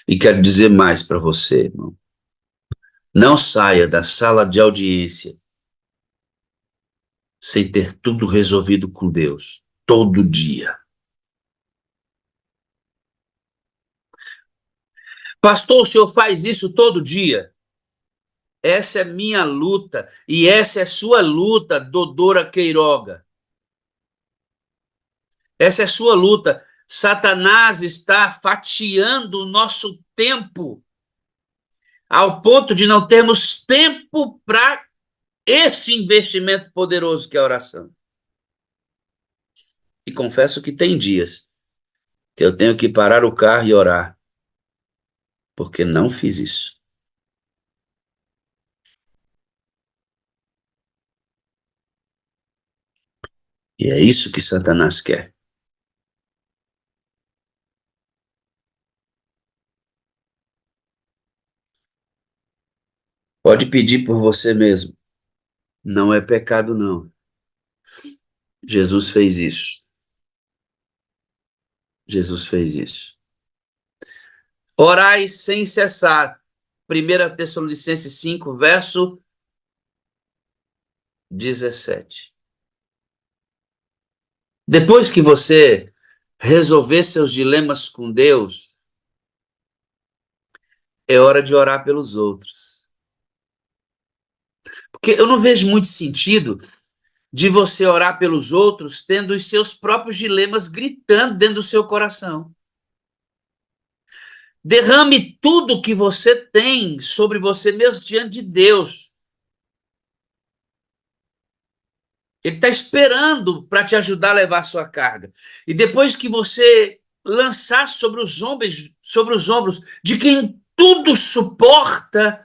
A: E quero dizer mais para você, irmão. Não saia da sala de audiência sem ter tudo resolvido com Deus, todo dia. Pastor, o senhor faz isso todo dia? Essa é minha luta e essa é sua luta, Dodora Queiroga. Essa é sua luta. Satanás está fatiando o nosso tempo ao ponto de não termos tempo para esse investimento poderoso que é a oração. E confesso que tem dias que eu tenho que parar o carro e orar, porque não fiz isso. E é isso que Satanás quer. Pode pedir por você mesmo. Não é pecado, não. Jesus fez isso. Jesus fez isso. Orai sem cessar. 1 Tessalonicenses 5, verso 17. Depois que você resolver seus dilemas com Deus, é hora de orar pelos outros. Porque eu não vejo muito sentido de você orar pelos outros tendo os seus próprios dilemas gritando dentro do seu coração. Derrame tudo que você tem sobre você mesmo diante de Deus. Ele está esperando para te ajudar a levar a sua carga. E depois que você lançar sobre os ombros de quem tudo suporta,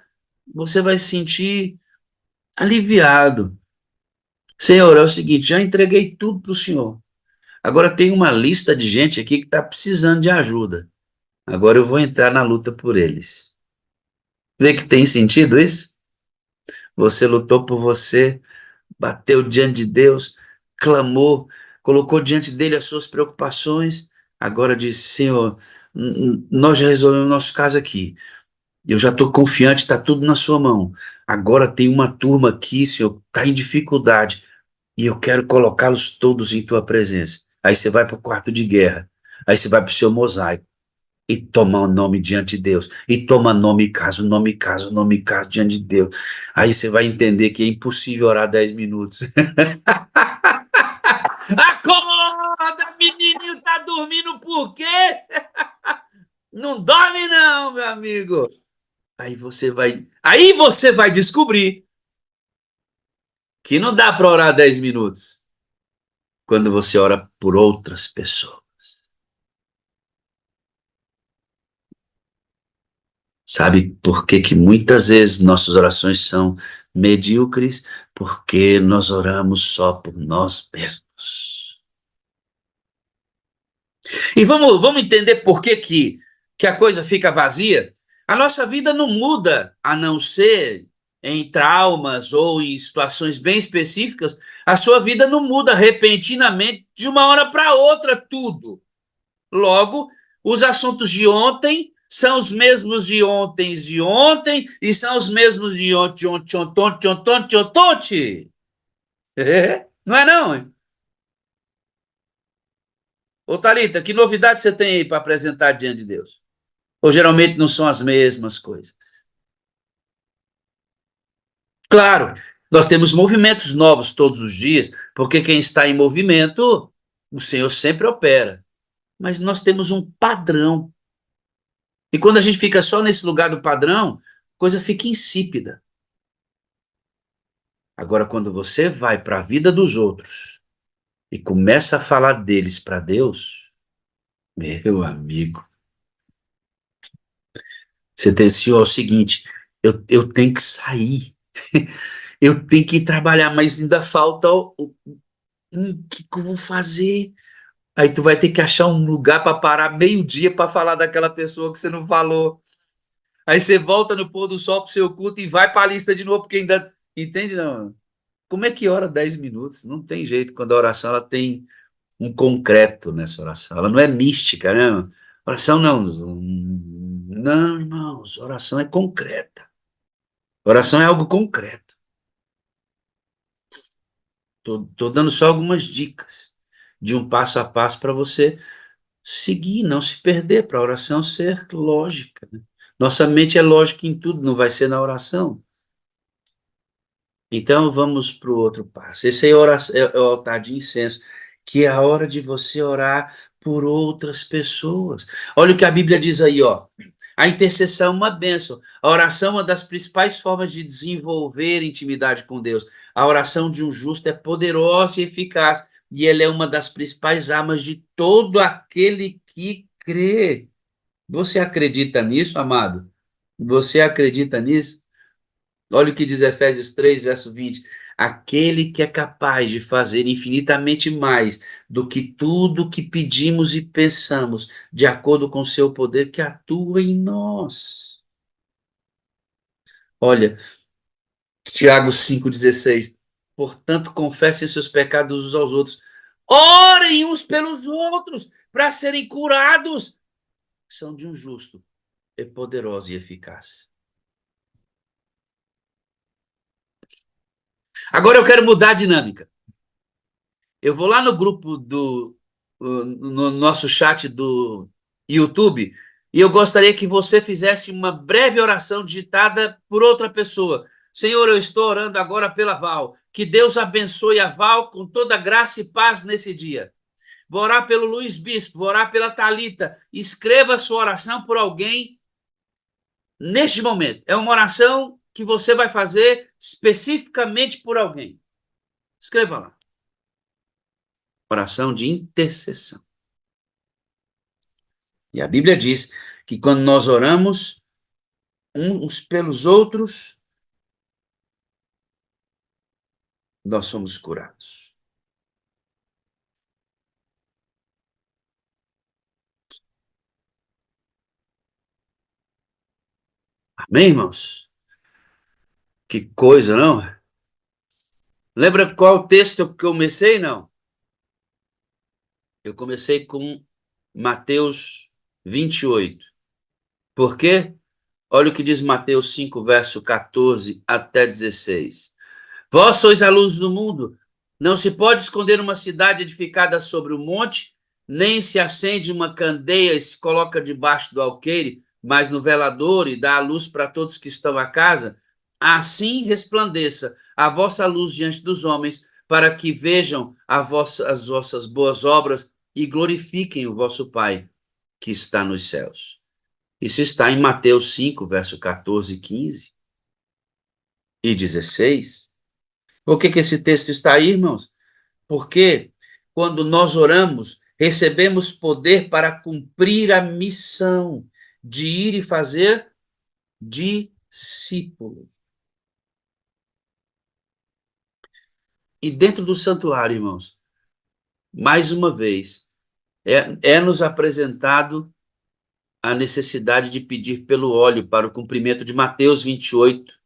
A: você vai se sentir aliviado. Senhor, é o seguinte, já entreguei tudo para o Senhor. Agora tem uma lista de gente aqui que está precisando de ajuda. Agora eu vou entrar na luta por eles. Vê que tem sentido isso? Você lutou por você, bateu diante de Deus, clamou, colocou diante dele as suas preocupações. Agora disse: Senhor, nós já resolvemos o nosso caso aqui. Eu já estou confiante, está tudo na sua mão. Agora tem uma turma aqui, Senhor, está em dificuldade. E eu quero colocá-los todos em tua presença. Aí você vai para o quarto de guerra. Aí você vai para o seu mosaico. E toma o nome diante de Deus. E toma nome e caso diante de Deus. Aí você vai entender que é impossível orar 10 minutos. Acorda, menininho, tá dormindo por quê? Não dorme não, meu amigo. Aí você vai descobrir que não dá para orar 10 minutos quando você ora por outras pessoas. Sabe por que que muitas vezes nossas orações são medíocres? Porque nós oramos só por nós mesmos. E vamos entender por que a coisa fica vazia? A nossa vida não muda, a não ser em traumas ou em situações bem específicas. A sua vida não muda repentinamente de uma hora para outra, tudo. Logo, os assuntos de ontem são os mesmos de ontem e são os mesmos de ontem, ontem, ontem, ontem, ontem, ontem, ontem. É, não é não? Hein? Ô Thalita, que novidade você tem aí para apresentar diante de Deus? Ou geralmente não são as mesmas coisas? Claro, nós temos movimentos novos todos os dias, porque quem está em movimento, o Senhor sempre opera. Mas nós temos um padrão. E quando a gente fica só nesse lugar do padrão, a coisa fica insípida. Agora, quando você vai para a vida dos outros e começa a falar deles para Deus, Meu amigo, você tem é o seguinte, eu tenho que sair, eu tenho que ir trabalhar, mas ainda falta o que eu vou fazer? Aí tu vai ter que achar um lugar para parar meio-dia para falar daquela pessoa que você não falou. Aí você volta no pôr do sol pro seu culto e vai para a lista de novo, porque ainda. Entende, não? Como é que ora 10 minutos? Não tem jeito. Quando a oração ela tem um concreto nessa oração. Ela não é mística, né? Oração não. Não, irmãos. Oração é concreta. Oração é algo concreto. Tô dando só algumas dicas de um passo a passo para você seguir, não se perder, para a oração ser lógica, né? Nossa mente é lógica em tudo, não vai ser na oração. Então vamos para o outro passo. Esse aí é o altar de incenso, que é a hora de você orar por outras pessoas. Olha o que a Bíblia diz aí, ó. A intercessão é uma bênção. A oração é uma das principais formas de desenvolver intimidade com Deus. A oração de um justo é poderosa e eficaz, e ela é uma das principais armas de todo aquele que crê. Você acredita nisso, amado? Você acredita nisso? Olha o que diz Efésios 3, verso 20. Aquele que é capaz de fazer infinitamente mais do que tudo que pedimos e pensamos, de acordo com o seu poder que atua em nós. Olha, Tiago 5,16. Portanto, confessem seus pecados uns aos outros. Orem uns pelos outros para serem curados. São de um justo, é poderosa e eficaz. Agora eu quero mudar a dinâmica. Eu vou lá no grupo no nosso chat do YouTube e eu gostaria que você fizesse uma breve oração digitada por outra pessoa. Senhor, eu estou orando agora pela Val. Que Deus abençoe a Val com toda graça e paz nesse dia. Vou orar pelo Luiz Bispo, vou orar pela Thalita. Escreva a sua oração por alguém neste momento. É uma oração que você vai fazer especificamente por alguém. Escreva lá. Oração de intercessão. E a Bíblia diz que quando nós oramos uns pelos outros, nós somos curados. Amém, irmãos? Que coisa, não? Lembra qual texto que eu comecei? Não. Eu comecei com Mateus 28. Por quê? Olha o que diz Mateus 5, verso 14 até 16. Vós sois a luz do mundo. Não se pode esconder uma cidade edificada sobre o monte, nem se acende uma candeia e se coloca debaixo do alqueire, mas no velador e dá a luz para todos que estão à casa. Assim resplandeça a vossa luz diante dos homens, para que vejam as vossas boas obras e glorifiquem o vosso Pai que está nos céus. Isso está em Mateus 5, verso 14, 15 e 16. Por que esse texto está aí, irmãos? Porque quando nós oramos, recebemos poder para cumprir a missão de ir e fazer discípulos. E dentro do santuário, irmãos, mais uma vez, nos apresentado a necessidade de pedir pelo óleo para o cumprimento de Mateus 28.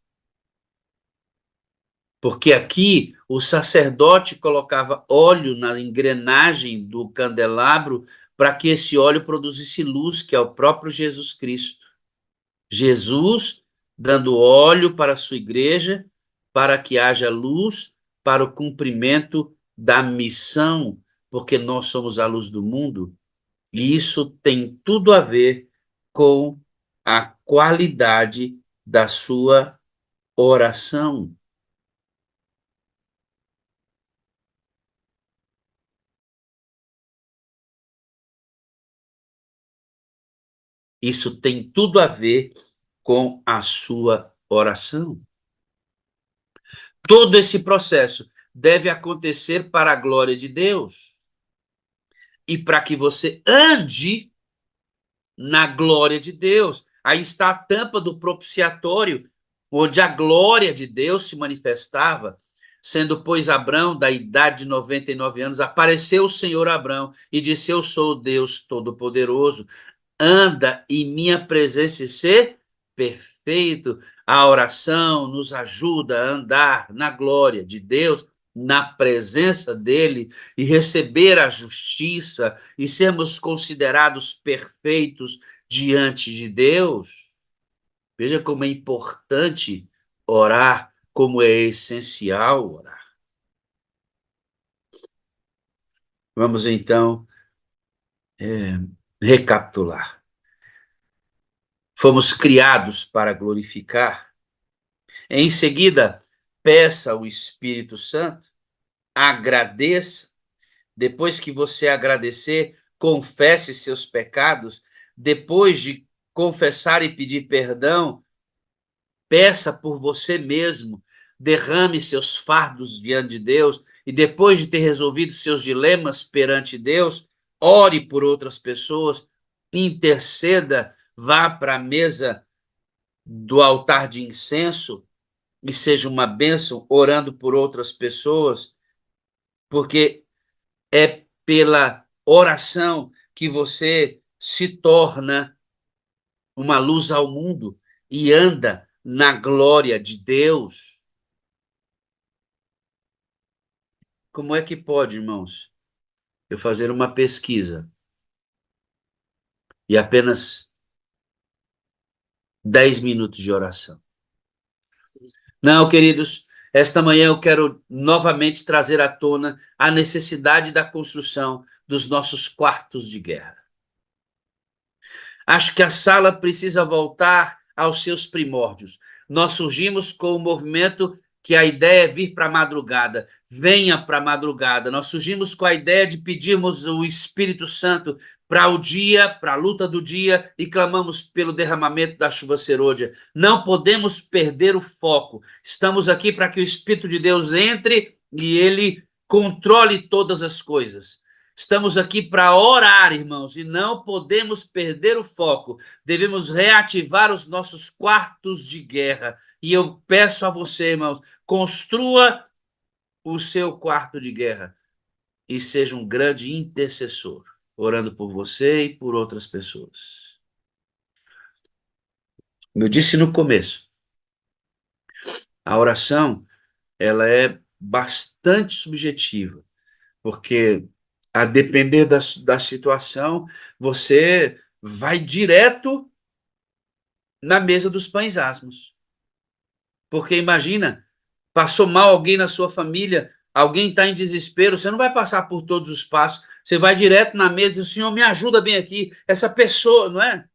A: Porque aqui o sacerdote colocava óleo na engrenagem do candelabro para que esse óleo produzisse luz, que é o próprio Jesus Cristo. Jesus dando óleo para a sua igreja, para que haja luz para o cumprimento da missão, porque nós somos a luz do mundo, e isso tem tudo a ver com a qualidade da sua oração. Isso tem tudo a ver com a sua oração. Todo esse processo deve acontecer para a glória de Deus. e para que você ande na glória de Deus. Aí está a tampa do propiciatório, onde a glória de Deus se manifestava. Sendo, pois, Abrão, da idade de 99 anos, apareceu o Senhor a Abrão e disse: Eu sou o Deus Todo-Poderoso, anda em minha presença e ser perfeito. A oração nos ajuda a andar na glória de Deus, na presença dele, e receber a justiça e sermos considerados perfeitos diante de Deus. Veja como é importante orar, como é essencial orar. Vamos então recapitular. Fomos criados para glorificar. Em seguida, peça o Espírito Santo, agradeça. Depois que você agradecer, confesse seus pecados. Depois de confessar e pedir perdão, peça por você mesmo, derrame seus fardos diante de Deus. E depois de ter resolvido seus dilemas perante Deus, ore por outras pessoas, interceda, vá para a mesa do altar de incenso e seja uma bênção orando por outras pessoas, porque é pela oração que você se torna uma luz ao mundo e anda na glória de Deus. Como é que pode, irmãos, eu fazer uma pesquisa e apenas 10 minutos de oração? Não, queridos, esta manhã eu quero novamente trazer à tona a necessidade da construção dos nossos quartos de guerra. Acho que a sala precisa voltar aos seus primórdios. Nós surgimos com o movimento que a ideia é vir para a madrugada. Venha para a madrugada. Nós surgimos com a ideia de pedirmos o Espírito Santo para o dia, para a luta do dia, e clamamos pelo derramamento da chuva serôdia. Não podemos perder o foco. Estamos aqui para que o Espírito de Deus entre e ele controle todas as coisas. Estamos aqui para orar, irmãos, e não podemos perder o foco. Devemos reativar os nossos quartos de guerra. E eu peço a você, irmãos, construa o seu quarto de guerra e seja um grande intercessor, orando por você e por outras pessoas. Como eu disse no começo, a oração, ela é bastante subjetiva, porque a depender da situação, você vai direto na mesa dos pães asmos. Porque imagina, passou mal alguém na sua família, alguém está em desespero, você não vai passar por todos os passos, você vai direto na mesa e o Senhor me ajuda bem aqui, essa pessoa, não é?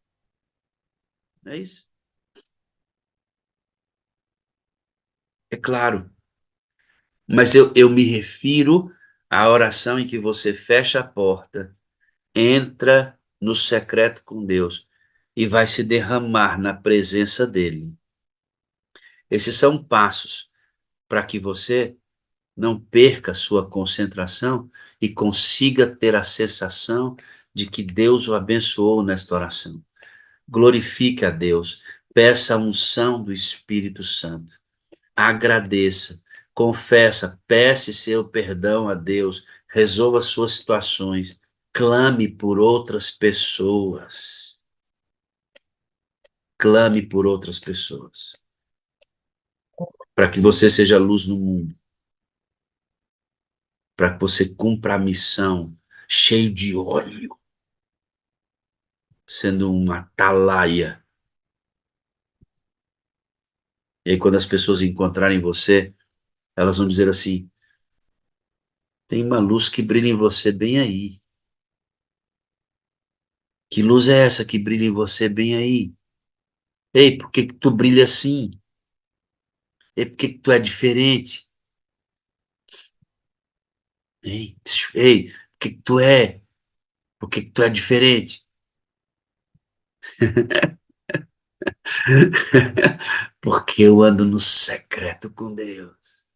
A: É isso? É claro. Mas eu me refiro à oração em que você fecha a porta, entra no secreto com Deus e vai se derramar na presença dele. Esses são passos para que você não perca sua concentração e consiga ter a sensação de que Deus o abençoou nesta oração. Glorifique a Deus, peça a unção do Espírito Santo, agradeça, confessa, peça seu perdão a Deus, resolva suas situações, clame por outras pessoas, clame por outras pessoas, para que você seja luz no mundo, para que você cumpra a missão cheio de óleo, sendo uma atalaia. E aí, quando as pessoas encontrarem você, elas vão dizer assim: tem uma luz que brilha em você bem aí. Que luz é essa que brilha em você bem aí? Ei, por que que tu brilha assim? Ei, por que que tu é diferente? Ei, por que que tu é? Por que que tu é diferente? Porque eu ando no secreto com Deus.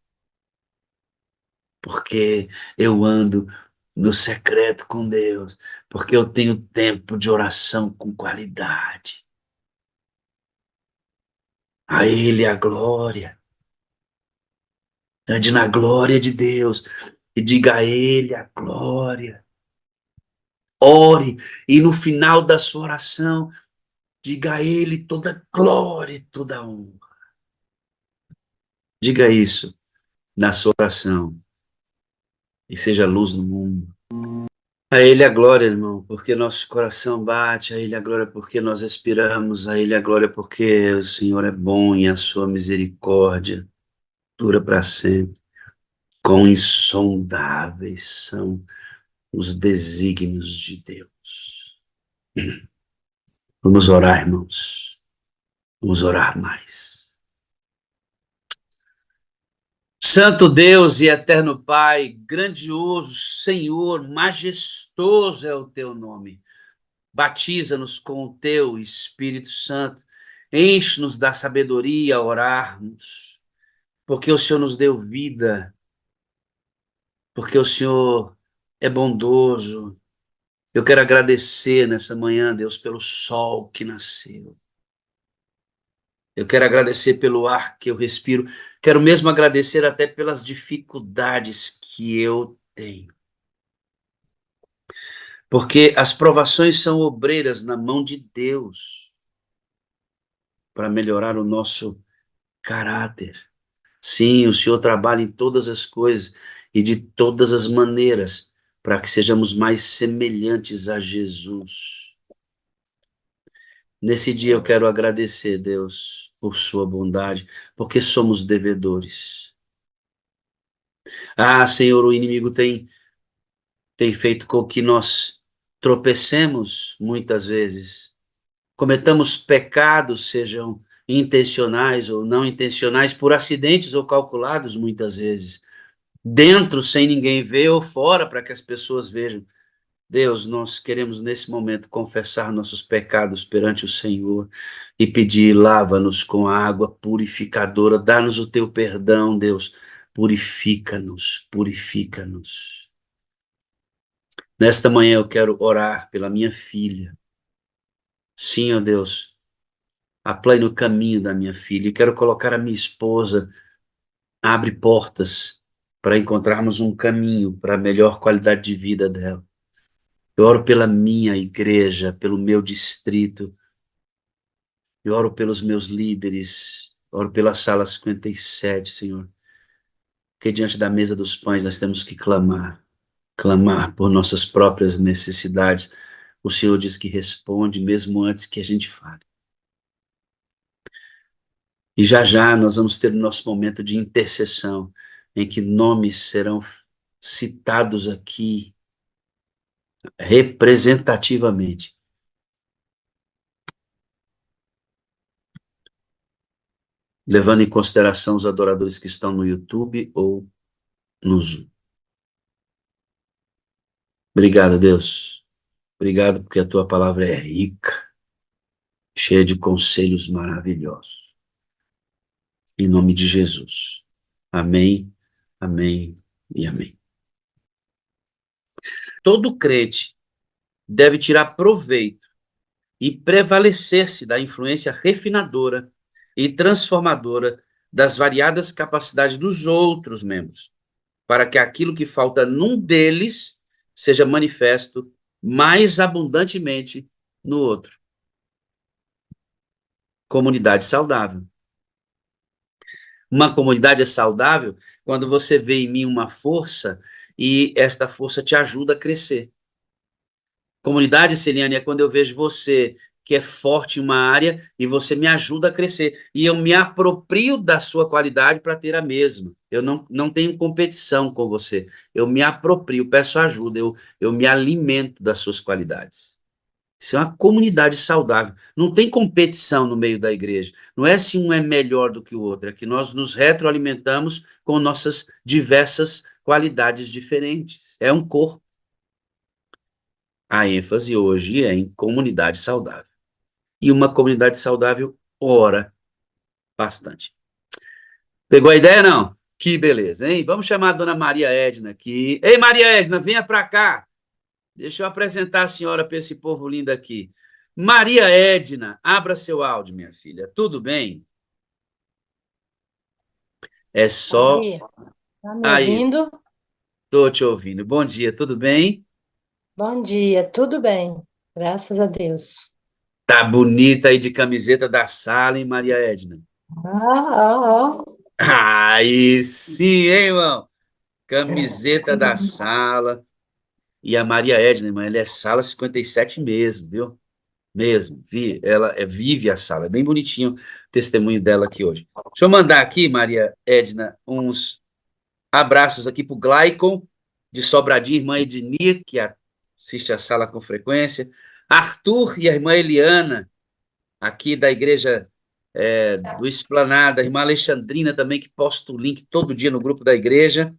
A: Porque eu ando no secreto com Deus, porque eu tenho tempo de oração com qualidade. A Ele a glória. Ande na glória de Deus e diga a Ele a glória. Ore e no final da sua oração, diga a Ele toda glória e toda honra. Diga isso na sua oração e seja luz no mundo. A Ele a glória, irmão, porque nosso coração bate, a Ele a glória porque nós respiramos, a Ele a glória porque o Senhor é bom e a sua misericórdia dura para sempre. Quão insondáveis são os desígnios de Deus. Vamos orar, irmãos. Vamos orar mais. Santo Deus e eterno Pai, grandioso Senhor, majestoso é o teu nome. Batiza-nos com o teu Espírito Santo, enche-nos da sabedoria a orarmos, porque o Senhor nos deu vida, porque o Senhor é bondoso. Eu quero agradecer nessa manhã, Deus, pelo sol que nasceu. Eu quero agradecer pelo ar que eu respiro. Quero mesmo agradecer até pelas dificuldades que eu tenho. Porque as provações são obreiras na mão de Deus para melhorar o nosso caráter. Sim, o Senhor trabalha em todas as coisas e de todas as maneiras para que sejamos mais semelhantes a Jesus. Nesse dia eu quero agradecer, Deus, por sua bondade, porque somos devedores. Ah, Senhor, o inimigo tem feito com que nós tropecemos muitas vezes, cometamos pecados, sejam intencionais ou não intencionais, por acidentes ou calculados muitas vezes, dentro sem ninguém ver ou fora para que as pessoas vejam. Deus, nós queremos nesse momento confessar nossos pecados perante o Senhor e pedir, lava-nos com a água purificadora, dá-nos o teu perdão, Deus, purifica-nos, purifica-nos. Nesta manhã eu quero orar pela minha filha. Sim, ó Deus, aplane o caminho da minha filha. E quero colocar a minha esposa, abre portas para encontrarmos um caminho para a melhor qualidade de vida dela. Eu oro pela minha igreja, pelo meu distrito. Eu oro pelos meus líderes. Oro pela sala 57, Senhor. Porque diante da mesa dos pães nós temos que clamar. Clamar por nossas próprias necessidades. O Senhor diz que responde mesmo antes que a gente fale. E já já nós vamos ter o nosso momento de intercessão, em que nomes serão citados aqui representativamente. Levando em consideração os adoradores que estão no YouTube ou no Zoom. Obrigado, Deus. Obrigado porque a tua palavra é rica, cheia de conselhos maravilhosos. Em nome de Jesus. Amém, amém e amém. Todo crente deve tirar proveito e prevalecer-se da influência refinadora e transformadora das variadas capacidades dos outros membros, para que aquilo que falta num deles seja manifesto mais abundantemente no outro. Comunidade saudável. Uma comunidade é saudável quando você vê em mim uma força e esta força te ajuda a crescer. Comunidade, Celiane, é quando eu vejo você que é forte em uma área e você me ajuda a crescer. E eu me aproprio da sua qualidade para ter a mesma. Eu não tenho competição com você. Eu me aproprio, peço ajuda, eu me alimento das suas qualidades. Isso é uma comunidade saudável. Não tem competição no meio da igreja. Não é se um é melhor do que o outro, é que nós nos retroalimentamos com nossas diversas qualidades diferentes. É um corpo. A ênfase hoje é em comunidade saudável. E uma comunidade saudável ora bastante. Pegou a ideia, não? Que beleza, hein? Vamos chamar a dona Maria Edna aqui. Ei, Maria Edna, venha para cá. Deixa eu apresentar a senhora para esse povo lindo aqui. Maria Edna, abra seu áudio, minha filha. Tudo bem? É só.
B: Aí, tá me
A: Aí,
B: ouvindo?
A: tô te ouvindo. Bom dia, tudo bem?
B: Bom dia, tudo bem, graças a Deus.
A: Tá bonita aí de camiseta da sala, hein, Maria Edna?
B: Ah.
A: Aí sim, hein, irmão? Camiseta da sala. E a Maria Edna, irmã, ela é sala 57 mesmo, viu? Mesmo, ela vive a sala, é bem bonitinho o testemunho dela aqui hoje. Deixa eu mandar aqui, Maria Edna, uns abraços aqui pro Glaicon, de Sobradinho, irmã Ednir, que assiste a sala com frequência, Arthur e a irmã Eliana, aqui da igreja do Esplanada, a irmã Alexandrina também, que posta o link todo dia no grupo da igreja,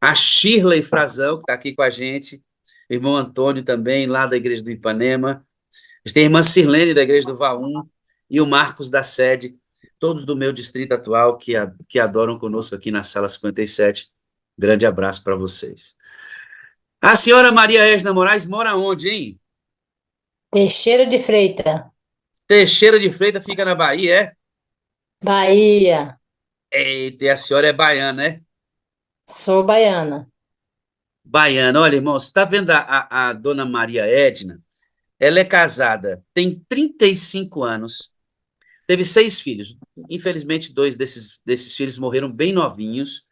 A: a Shirley Frazão, que está aqui com a gente, irmão Antônio também, lá da igreja do Ipanema, a gente tem a irmã Sirlene, da igreja do Vaum, e o Marcos da sede, todos do meu distrito atual, que adoram conosco aqui na sala 57. Grande abraço para vocês. A senhora Maria Edna Moraes mora onde, hein?
B: Teixeira de Freitas,
A: Teixeira de Freitas fica na Bahia, é?
B: Bahia.
A: Eita, e a senhora é baiana, né?
B: Sou baiana.
A: Baiana, olha, irmão, você está vendo a dona Maria Edna? Ela é casada, tem 35 anos, teve 6 filhos. Infelizmente, dois desses filhos morreram bem novinhos,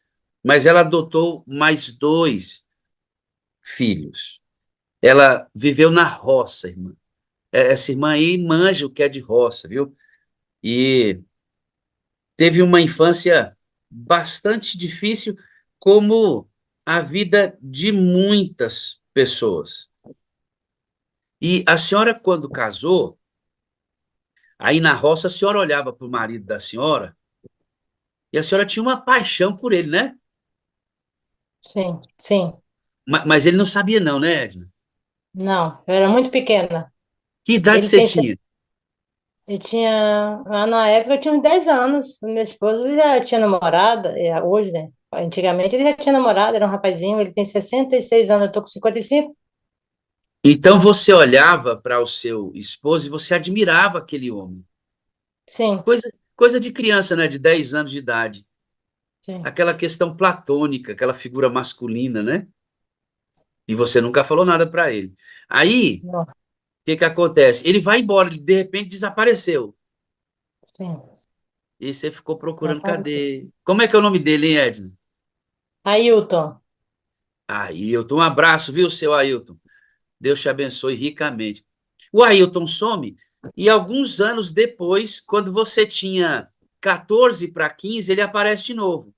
A: mas ela adotou mais 2 filhos. Ela viveu na roça, irmã. Essa irmã aí manja o que é de roça, viu? E teve uma infância bastante difícil, como a vida de muitas pessoas. E a senhora, quando casou, aí na roça, a senhora olhava para o marido da senhora e a senhora tinha uma paixão por ele, né?
B: Sim, sim.
A: Mas ele não sabia, não, né, Edna?
B: Não, eu era muito pequena.
A: Que idade
B: Ele
A: você
B: tem,
A: tinha?
B: eu tinha, lá na época eu tinha uns 10 anos. Meu esposo já tinha namorada, hoje, né? Antigamente ele já tinha namorada, era um rapazinho, ele tem 66 anos, eu tô com 55.
A: Então você olhava para o seu esposo e você admirava aquele homem.
B: Sim,
A: Coisa de criança, né? De 10 anos de idade.
B: sim.
A: Aquela questão platônica, aquela figura masculina, né? E você nunca falou nada para ele. Aí,
B: Não,
A: o que que acontece? Ele vai embora, ele de repente desapareceu.
B: sim.
A: E você ficou
B: Já
A: procurando,
B: falei.
A: cadê? Como é que é o nome dele, hein, Edna?
B: Ailton.
A: Ailton, um abraço, viu, seu Ailton? Deus te abençoe ricamente. O Ailton some e alguns anos depois, quando você tinha 14 para 15, ele aparece de novo.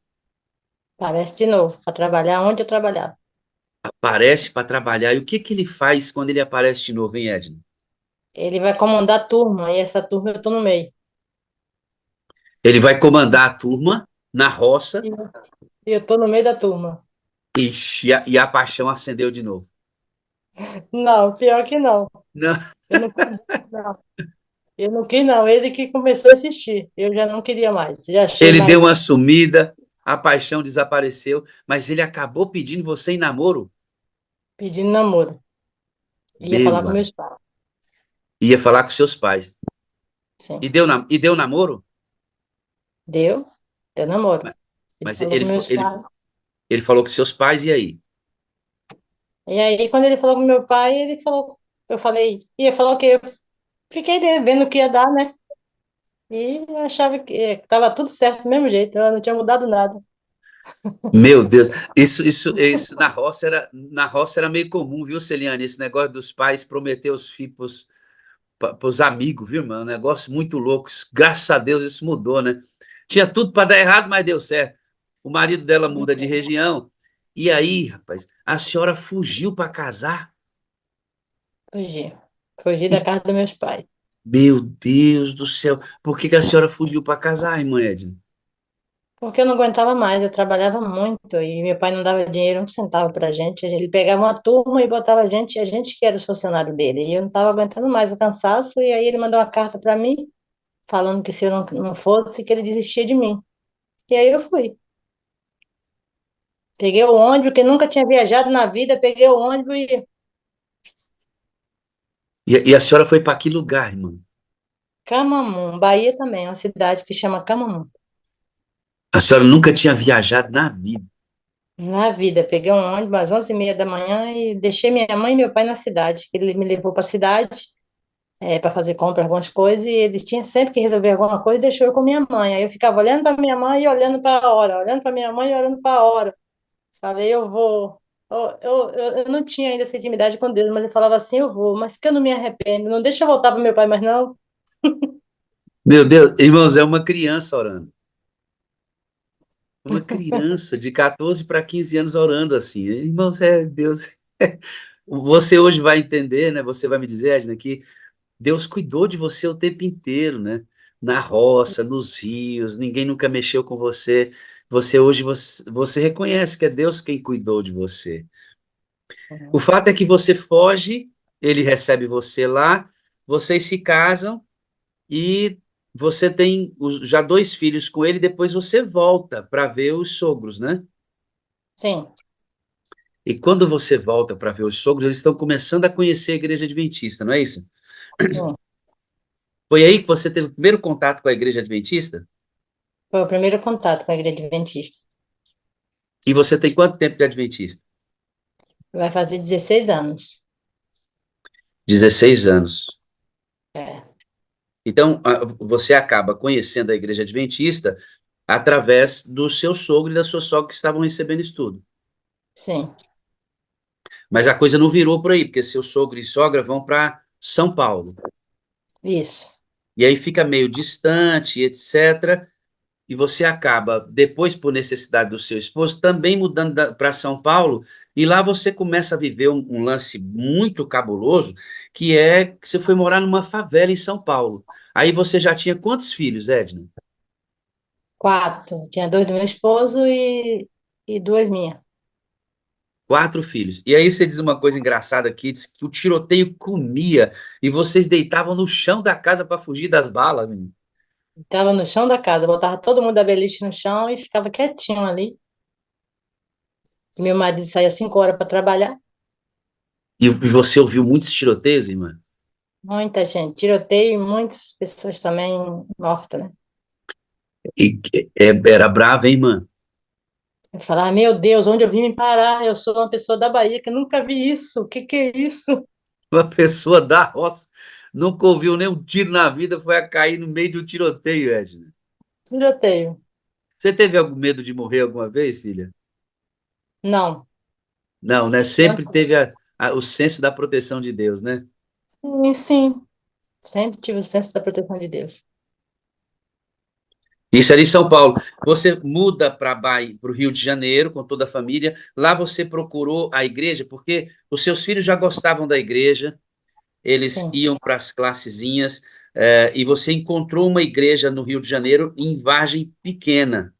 B: Parece de novo, para trabalhar onde eu trabalhava.
A: Aparece para trabalhar. E o que que ele faz quando ele aparece de novo, hein, Edna?
B: Ele vai comandar a turma, e essa turma eu tô no meio.
A: Ele vai comandar a turma na roça.
B: E eu tô no meio da turma.
A: Ixi, e a paixão acendeu de novo.
B: Não, pior que não.
A: Não,
B: Eu não, não. Eu não quis, não. Ele que começou a assistir. Eu já não queria mais. Já achei
A: ele deu uma
B: mais
A: sumida, a paixão desapareceu, mas ele acabou pedindo você em namoro.
B: pedindo namoro. Ia falar
A: Meu,
B: com meus pais.
A: ia falar com seus pais.
B: Sim.
A: E deu namoro?
B: Deu? Deu namoro.
A: Mas
B: Ele
A: mas
B: falou com meus pais.
A: ele falou com seus pais, e aí?
B: E aí, quando ele falou com meu pai, ele falou. Eu falei, ia falar o quê? Eu fiquei vendo o que ia dar, né? E eu achava que estava tudo certo do mesmo jeito. Eu não tinha mudado nada.
A: Meu Deus, isso na roça era meio comum, viu, Celiane? Esse negócio dos pais prometer os filhos para os amigos, viu, mano? Um negócio muito louco. Graças a Deus isso mudou, né? Tinha tudo para dar errado, mas deu certo. O marido dela muda de região. E aí, rapaz, a senhora fugiu para casar?
B: Fugi. Fugi da casa dos meus pais.
A: Meu Deus do céu. Por que que a senhora fugiu para casar, irmã Edna?
B: Porque eu não aguentava mais, eu trabalhava muito e meu pai não dava dinheiro, um centavo pra gente. Ele pegava uma turma e botava a gente que era os funcionários dele. E eu não estava aguentando mais o cansaço, e aí ele mandou uma carta para mim, falando que se eu não fosse, que ele desistia de mim. E aí eu fui. Peguei o ônibus, que nunca tinha viajado na vida, peguei o ônibus e
A: E a senhora foi para que lugar, irmã?
B: Camamu, Bahia também, é uma cidade que chama Camamu.
A: A senhora nunca tinha viajado na vida.
B: Na vida, peguei um ônibus às 11h30 da manhã e deixei minha mãe e meu pai na cidade. Ele me levou para a cidade para fazer compra, algumas coisas, e ele tinha sempre que resolver alguma coisa e deixou eu com minha mãe. Aí eu ficava olhando para minha mãe e olhando para a hora, olhando para minha mãe e olhando para a hora. Falei, eu vou. Eu não tinha ainda essa intimidade com Deus, mas eu falava assim, eu vou, mas que eu não me arrependo, não deixa eu voltar para meu pai mais não.
A: Meu Deus, irmãos, é uma criança orando. Uma criança de 14 para 15 anos orando assim. Irmãos, é Deus. Você hoje vai entender, né? Você vai me dizer, Edna, que Deus cuidou de você o tempo inteiro, né? Na roça, nos rios, ninguém nunca mexeu com você. Você hoje você reconhece que é Deus quem cuidou de você. O
B: Sim.
A: fato é que você foge, ele recebe você lá, vocês se casam e você tem já dois filhos com ele, depois você volta para ver os sogros, né?
B: Sim.
A: E quando você volta para ver os sogros, eles estão começando a conhecer a igreja adventista, não é isso?
B: Sim.
A: Foi aí que você teve o primeiro contato com a igreja adventista?
B: Foi o primeiro contato com a igreja adventista.
A: E você tem quanto tempo de adventista?
B: Vai fazer 16 anos.
A: 16 anos.
B: É,
A: Então, você acaba conhecendo a igreja adventista através do seu sogro e da sua sogra que estavam recebendo estudo.
B: sim,
A: Mas a coisa não virou por aí, porque seu sogro e sogra vão para São Paulo.
B: isso.
A: E aí fica meio distante, etc. E você acaba, depois, por necessidade do seu esposo, também mudando para São Paulo, e lá você começa a viver um lance muito cabuloso, que é que você foi morar numa favela em São Paulo. Aí você já tinha quantos filhos, Edna?
B: 4. Tinha 2 do meu esposo e 2 minhas.
A: Quatro filhos. E aí você diz uma coisa engraçada aqui, diz que o tiroteio comia e vocês deitavam no chão da casa para fugir das balas, menino.
B: Estava no chão da casa, botava todo mundo da beliche no chão e ficava quietinho ali. E meu marido saía 5 horas para trabalhar.
A: E você ouviu muitos tiroteios, irmã?
B: Muita gente, tiroteio e muitas pessoas também mortas, né?
A: Era brava, hein, irmã?
B: Eu falava, meu Deus, onde eu vim me parar? Eu sou uma pessoa da Bahia que nunca vi isso. O que que é isso?
A: Uma pessoa da roça nunca ouviu nem um tiro na vida, foi a cair no meio de um tiroteio, Edna.
B: Tiroteio.
A: Você teve algum medo de morrer alguma vez, filha?
B: Não.
A: Não, né?
B: Não.
A: Sempre teve o senso da proteção de Deus, né?
B: Sim, sim. Sempre tive o senso da proteção de Deus.
A: Isso ali em São Paulo. Você muda para o Rio de Janeiro com toda a família. Lá você procurou a igreja, porque os seus filhos já gostavam da igreja, eles
B: Sim,
A: iam para as classezinhas, e você encontrou uma igreja no Rio de Janeiro em Vargem Pequena.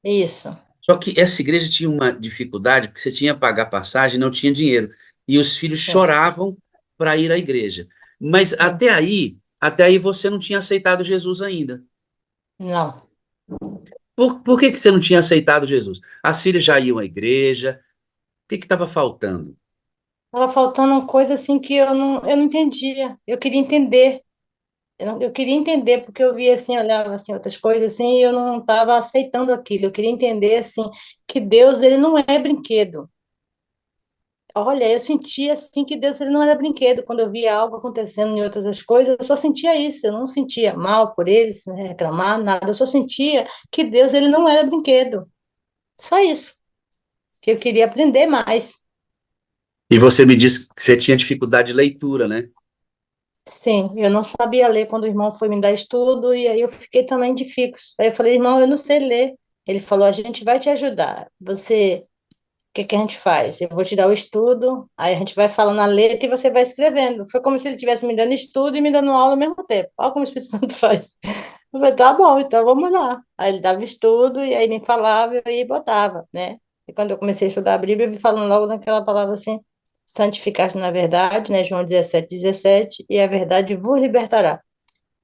B: isso.
A: Só que essa igreja tinha uma dificuldade, porque você tinha que pagar passagem, não tinha dinheiro. E os filhos
B: Sim,
A: choravam para ir à igreja. Mas
B: sim.
A: até aí você não tinha aceitado Jesus ainda.
B: Não.
A: Por que que você não tinha aceitado Jesus? As filhas já iam à igreja, o que estava faltando?
B: Tava faltando uma coisa assim que eu não entendia. Eu queria entender. Eu queria entender, porque eu via assim, olhava assim, outras coisas assim, e eu não estava aceitando aquilo. Eu queria entender assim, que Deus, ele não é brinquedo. Olha, eu sentia assim que Deus ele não era brinquedo. Quando eu via algo acontecendo em outras das coisas, eu só sentia isso. Eu não sentia mal por eles, né, reclamar, nada. Eu só sentia que Deus ele não era brinquedo. Só isso. Que eu queria aprender mais.
A: E você me disse que você tinha dificuldade de leitura, né?
B: Sim, eu não sabia ler quando o irmão foi me dar estudo, e aí eu fiquei também de fixo. Aí eu falei, irmão, eu não sei ler. Ele falou, a gente vai te ajudar. Você, o que que a gente faz? Eu vou te dar o estudo, aí a gente vai falando a letra e você vai escrevendo. Foi como se ele estivesse me dando estudo e me dando aula ao mesmo tempo. Olha como o Espírito Santo faz. Eu falei, tá bom, então vamos lá. Aí ele dava estudo, e aí nem falava, e aí botava, né? E quando eu comecei a estudar a Bíblia, eu vi falando logo naquela palavra assim, santificar-se na verdade, né? João 17:17, e a verdade vos libertará.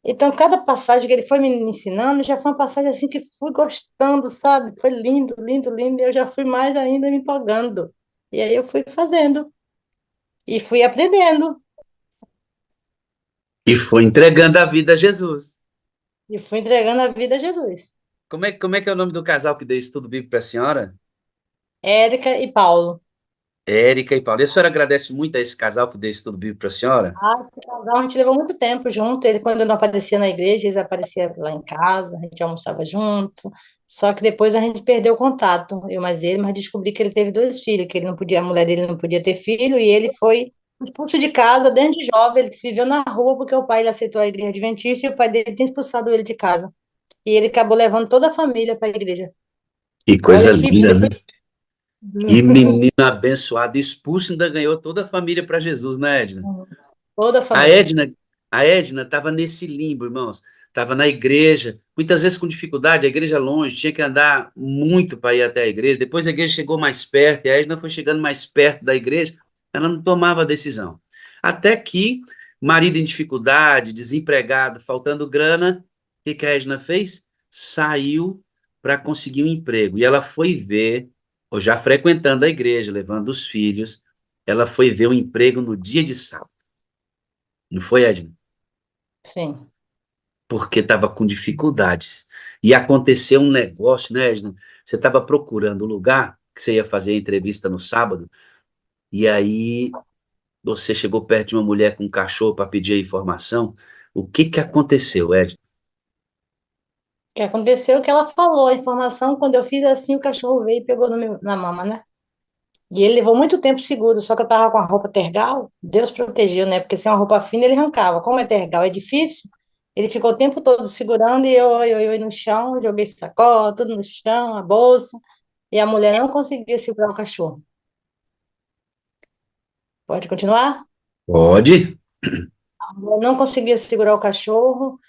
B: Então, cada passagem que ele foi me ensinando já foi uma passagem assim que fui gostando, sabe? Foi lindo, lindo, lindo, e eu já fui mais ainda me empolgando. E aí eu fui fazendo e fui aprendendo
A: E foi entregando a vida a Jesus.
B: e fui entregando a vida a Jesus.
A: Como é que é o nome do casal que deu estudo bíblico para a senhora?
B: Érica e Paulo.
A: Érica e Paulo. E a senhora agradece muito a esse casal que deu estudo bíblico para a senhora?
B: Ah, esse casal, a gente levou muito tempo junto. Ele, quando eu não aparecia na igreja, eles apareciam lá em casa, a gente almoçava junto. Só que depois a gente perdeu o contato, eu mais ele, mas descobri que ele teve dois filhos, que ele não podia, a mulher dele não podia ter filho, e ele foi expulso de casa desde jovem. Ele viveu na rua porque o pai ele aceitou a igreja adventista e o pai dele tinha expulsado ele de casa. E ele acabou levando toda a família para a igreja.
A: Que
B: Olha
A: coisa
B: que
A: linda, né?
B: bênção,
A: Que menino abençoado, expulso, ainda ganhou toda a família para Jesus, né, Edna?
B: toda a
A: A
B: família.
A: Edna, a Edna estava nesse limbo, irmãos. Estava na igreja, muitas vezes com dificuldade, a igreja longe, tinha que andar muito para ir até a igreja. Depois a igreja chegou mais perto, e a Edna foi chegando mais perto da igreja, ela não tomava decisão. Até que, marido em dificuldade, desempregado, faltando grana, o que que a Edna fez? Saiu para conseguir um emprego. E ela foi ver, ou já frequentando a igreja, levando os filhos, ela foi ver um emprego no dia de sábado. Não foi, Edna?
B: Sim,
A: Porque estava com dificuldades. E aconteceu um negócio, né, Edna? Você estava procurando o lugar que você ia fazer a entrevista no sábado, e aí você chegou perto de uma mulher com um cachorro para pedir a informação. O que que aconteceu, Edna?
B: o que aconteceu é que ela falou a informação, quando eu fiz assim, o cachorro veio e pegou no meu, na mama, né? E ele levou muito tempo seguro, só que eu tava com a roupa tergal, Deus protegeu, né? Porque sem uma roupa fina ele arrancava. Como é tergal, é difícil, ele ficou o tempo todo segurando e eu no chão, joguei sacola, tudo no chão, a bolsa, e a mulher não conseguia segurar o cachorro. Pode continuar?
A: Pode?
B: A mulher não conseguia segurar o cachorro,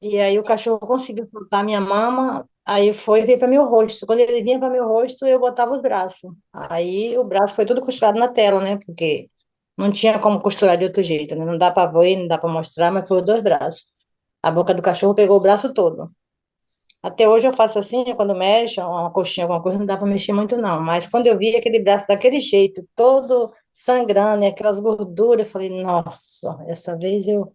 B: e aí o cachorro conseguiu soltar a minha mama, aí foi e veio para meu rosto. Quando ele vinha para meu rosto, eu botava os braços. Aí o braço foi tudo costurado na tela, né? Porque não tinha como costurar de outro jeito, né? Não dá para ver, não dá para mostrar, mas foi os dois braços. A boca do cachorro pegou o braço todo. Até hoje eu faço assim, quando mexo, uma coxinha, alguma coisa, não dá para mexer muito não. Mas quando eu vi aquele braço daquele jeito, todo sangrando, e aquelas gorduras, eu falei, nossa, essa vez eu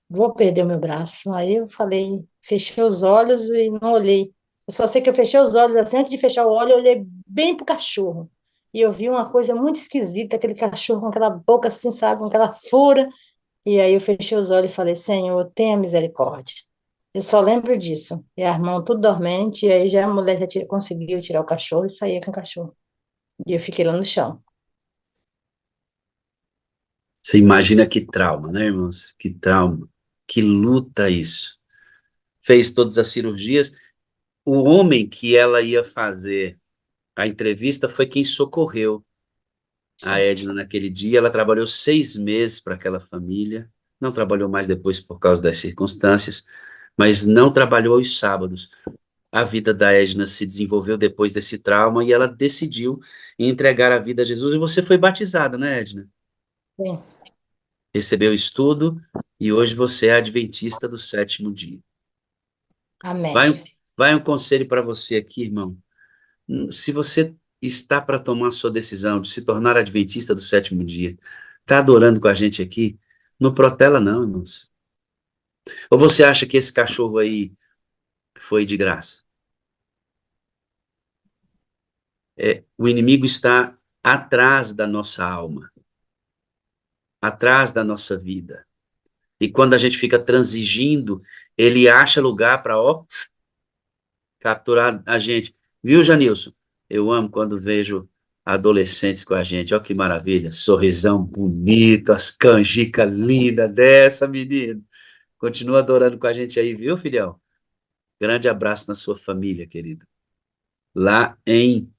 B: vou perder o meu braço. Aí eu falei, fechei os olhos e não olhei. Eu só sei que eu fechei os olhos assim, antes de fechar o olho, eu olhei bem pro cachorro. E eu vi uma coisa muito esquisita, aquele cachorro com aquela boca assim, sabe, com aquela fura. E aí eu fechei os olhos e falei, Senhor, tenha misericórdia. Eu só lembro disso. E as mãos tudo dormente, e aí já a mulher conseguiu tirar o cachorro e sair com o cachorro. E eu fiquei lá no chão.
A: Você imagina que trauma, né, irmãos? Que trauma. Que luta isso. Fez todas as cirurgias. O homem que ela ia fazer a entrevista foi quem socorreu a
B: Sim,
A: Edna naquele dia. Ela trabalhou 6 meses para aquela família, não trabalhou mais depois por causa das circunstâncias, mas não trabalhou aos sábados. A vida da Edna se desenvolveu depois desse trauma e ela decidiu entregar a vida a Jesus. E você foi batizada, né, Edna?
B: sim.
A: Recebeu estudo e hoje você é adventista do sétimo dia. Vai,
B: Amém.
A: vai um conselho para você aqui, irmão. Se você está para tomar a sua decisão de se tornar adventista do sétimo dia, está adorando com a gente aqui, não protela não, irmãos. Ou você acha que esse cachorro aí foi de graça? O inimigo está atrás da nossa alma, atrás da nossa vida. E quando a gente fica transigindo, ele acha lugar para, ó, capturar a gente. Viu, Janilson? Eu amo quando vejo adolescentes com a gente. Olha que maravilha. Sorrisão bonito, as canjicas lindas dessa, menino. Continua adorando com a gente aí, viu, filhão? Grande abraço na sua família, querido. Lá em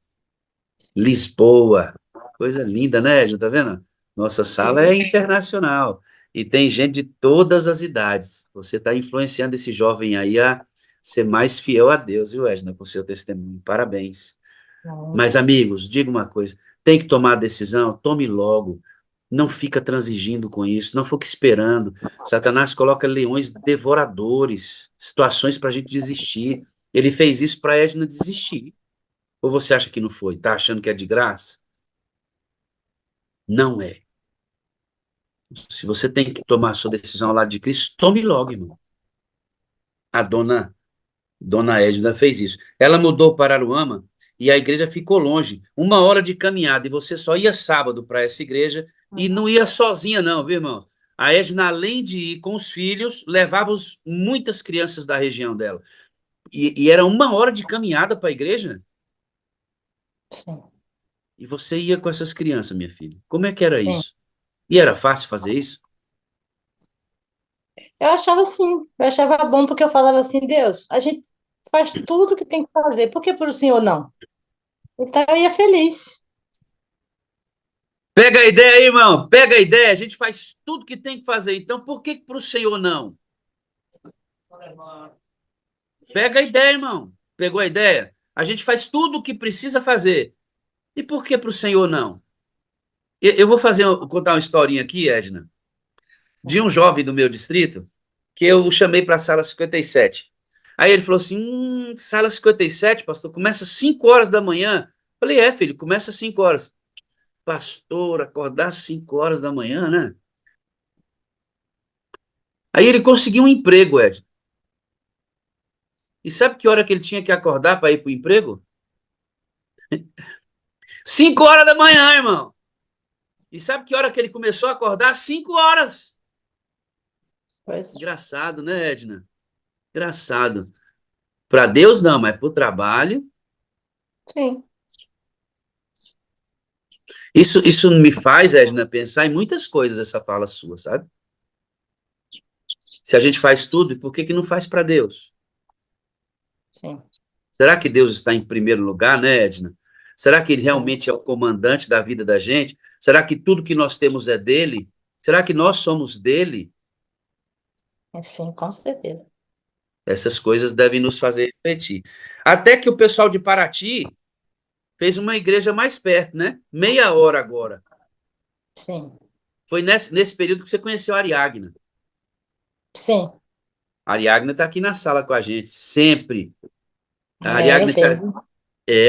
A: Lisboa. Coisa linda, né, já tá vendo? Nossa sala é internacional e tem gente de todas as idades. Você está influenciando esse jovem aí a ser mais fiel a Deus, viu, Edna, com seu testemunho. Parabéns.
B: Não,
A: Mas, amigos, diga uma coisa: tem que tomar a decisão, tome logo. Não fica transigindo com isso, não fica esperando. Satanás coloca leões devoradores, situações para a gente desistir. Ele fez isso para Edna desistir. Ou você acha que não foi? Tá achando que é de graça? Não é. Se você tem que tomar a sua decisão ao lado de Cristo, tome logo, irmão. A dona Edna fez isso. Ela mudou para Aruama e a igreja ficou longe, 1 hora de caminhada, e você só ia sábado para essa igreja e não ia sozinha, não, viu, irmão? A Edna, além de ir com os filhos, levava muitas crianças da região dela. E era 1 hora de caminhada para a igreja,
B: Sim,
A: e você ia com essas crianças, minha filha. Como é que era
B: sim.
A: isso? E era fácil fazer isso?
B: Eu achava assim, eu achava bom porque eu falava assim, Deus, a gente faz tudo que tem que fazer, por que por o Senhor não? Então eu ia feliz.
A: Pega a ideia aí, irmão. Pega a ideia. A gente faz tudo que tem que fazer. Então, por que para o Senhor não? Pega a ideia, irmão. Pegou a ideia? A gente faz tudo o que precisa fazer. E por que para o Senhor não? Eu vou contar uma historinha aqui, Edna, de um jovem do meu distrito que eu chamei para a sala 57. Aí ele falou assim: sala 57, pastor, começa às 5 horas da manhã. Falei: é, filho, começa às 5 horas. Pastor, acordar às 5 horas da manhã, né? Aí ele conseguiu um emprego, Edna. E sabe que hora que ele tinha que acordar para ir para o emprego? 5 horas da manhã, irmão. E sabe que hora que ele começou a acordar? 5 horas.
B: Pois é.
A: Engraçado, né, Edna? Engraçado. Para Deus não, mas para o trabalho.
B: Sim,
A: Isso me faz, Edna, pensar em muitas coisas, essa fala sua, sabe? Se a gente faz tudo, por que que não faz para Deus?
B: sim,
A: Será que Deus está em primeiro lugar, né, Edna? Será que Ele
B: sim.
A: realmente é o comandante da vida da gente? Será que tudo que nós temos é dele? Será que nós somos dele?
B: É, sim, com certeza.
A: Essas coisas devem nos fazer refletir. Até que o pessoal de Paraty fez uma igreja mais perto, né? 30 minutos agora.
B: Sim,
A: Foi nesse período que você conheceu a Ariagna.
B: sim.
A: A Ariagna está aqui na sala com a gente, sempre. A
B: É, eu
A: Ariagna,
B: vejo.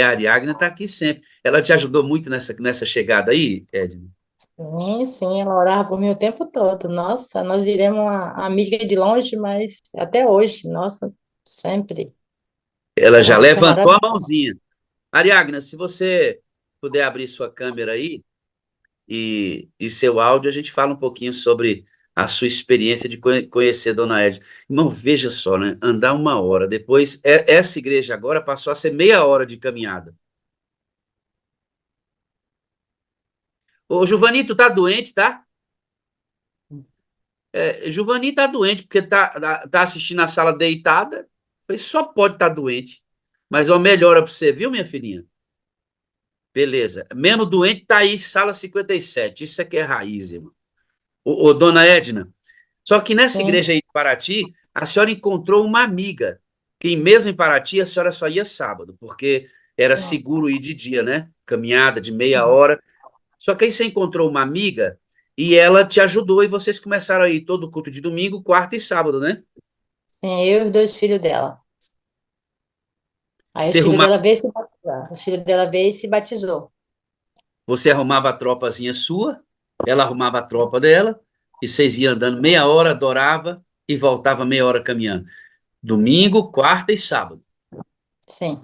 A: a Ariagna está aqui sempre. Ela te ajudou muito nessa chegada aí, Edna?
B: Sim, sim, ela orava por mim o tempo todo. Nossa, nós viremos uma amiga de longe, mas até hoje, nossa, sempre.
A: Ela
B: Uma
A: já
B: pessoa
A: levantou a
B: maravilhosa.
A: mãozinha. Ariagna, se você puder abrir sua câmera aí e seu áudio, a gente fala um pouquinho sobre a sua experiência de conhecer Dona Edna. Irmão, veja só, né? Andar 1 hora. Depois, essa igreja agora passou a ser 30 minutos de caminhada. Ô, Giovanni, tu tá doente, tá? Giovanni tá doente porque tá assistindo a sala deitada. Ele só pode estar doente. Mas ó, melhora pra você, viu, minha filhinha? Beleza. Mesmo doente, tá aí, sala 57. Isso é que é raiz, irmão. Ô, dona Edna, só que nessa
B: Sim,
A: igreja aí de Paraty, a senhora encontrou uma amiga, que mesmo em Paraty a senhora só ia sábado, porque era
B: sim,
A: seguro ir de dia, né? Caminhada de meia
B: sim.
A: hora. Só que aí você encontrou uma amiga e ela te ajudou e vocês começaram aí todo culto de domingo, quarta e sábado, né?
B: Sim, eu e os dois filhos dela. Aí
A: Você
B: os filhos
A: arrumava,
B: dela veio e se batizar. Os filhos dela veio e se batizou.
A: você arrumava a tropazinha sua, ela arrumava a tropa dela, e vocês iam andando meia hora, adorava e voltava meia hora caminhando. Domingo, quarta e sábado.
B: Sim,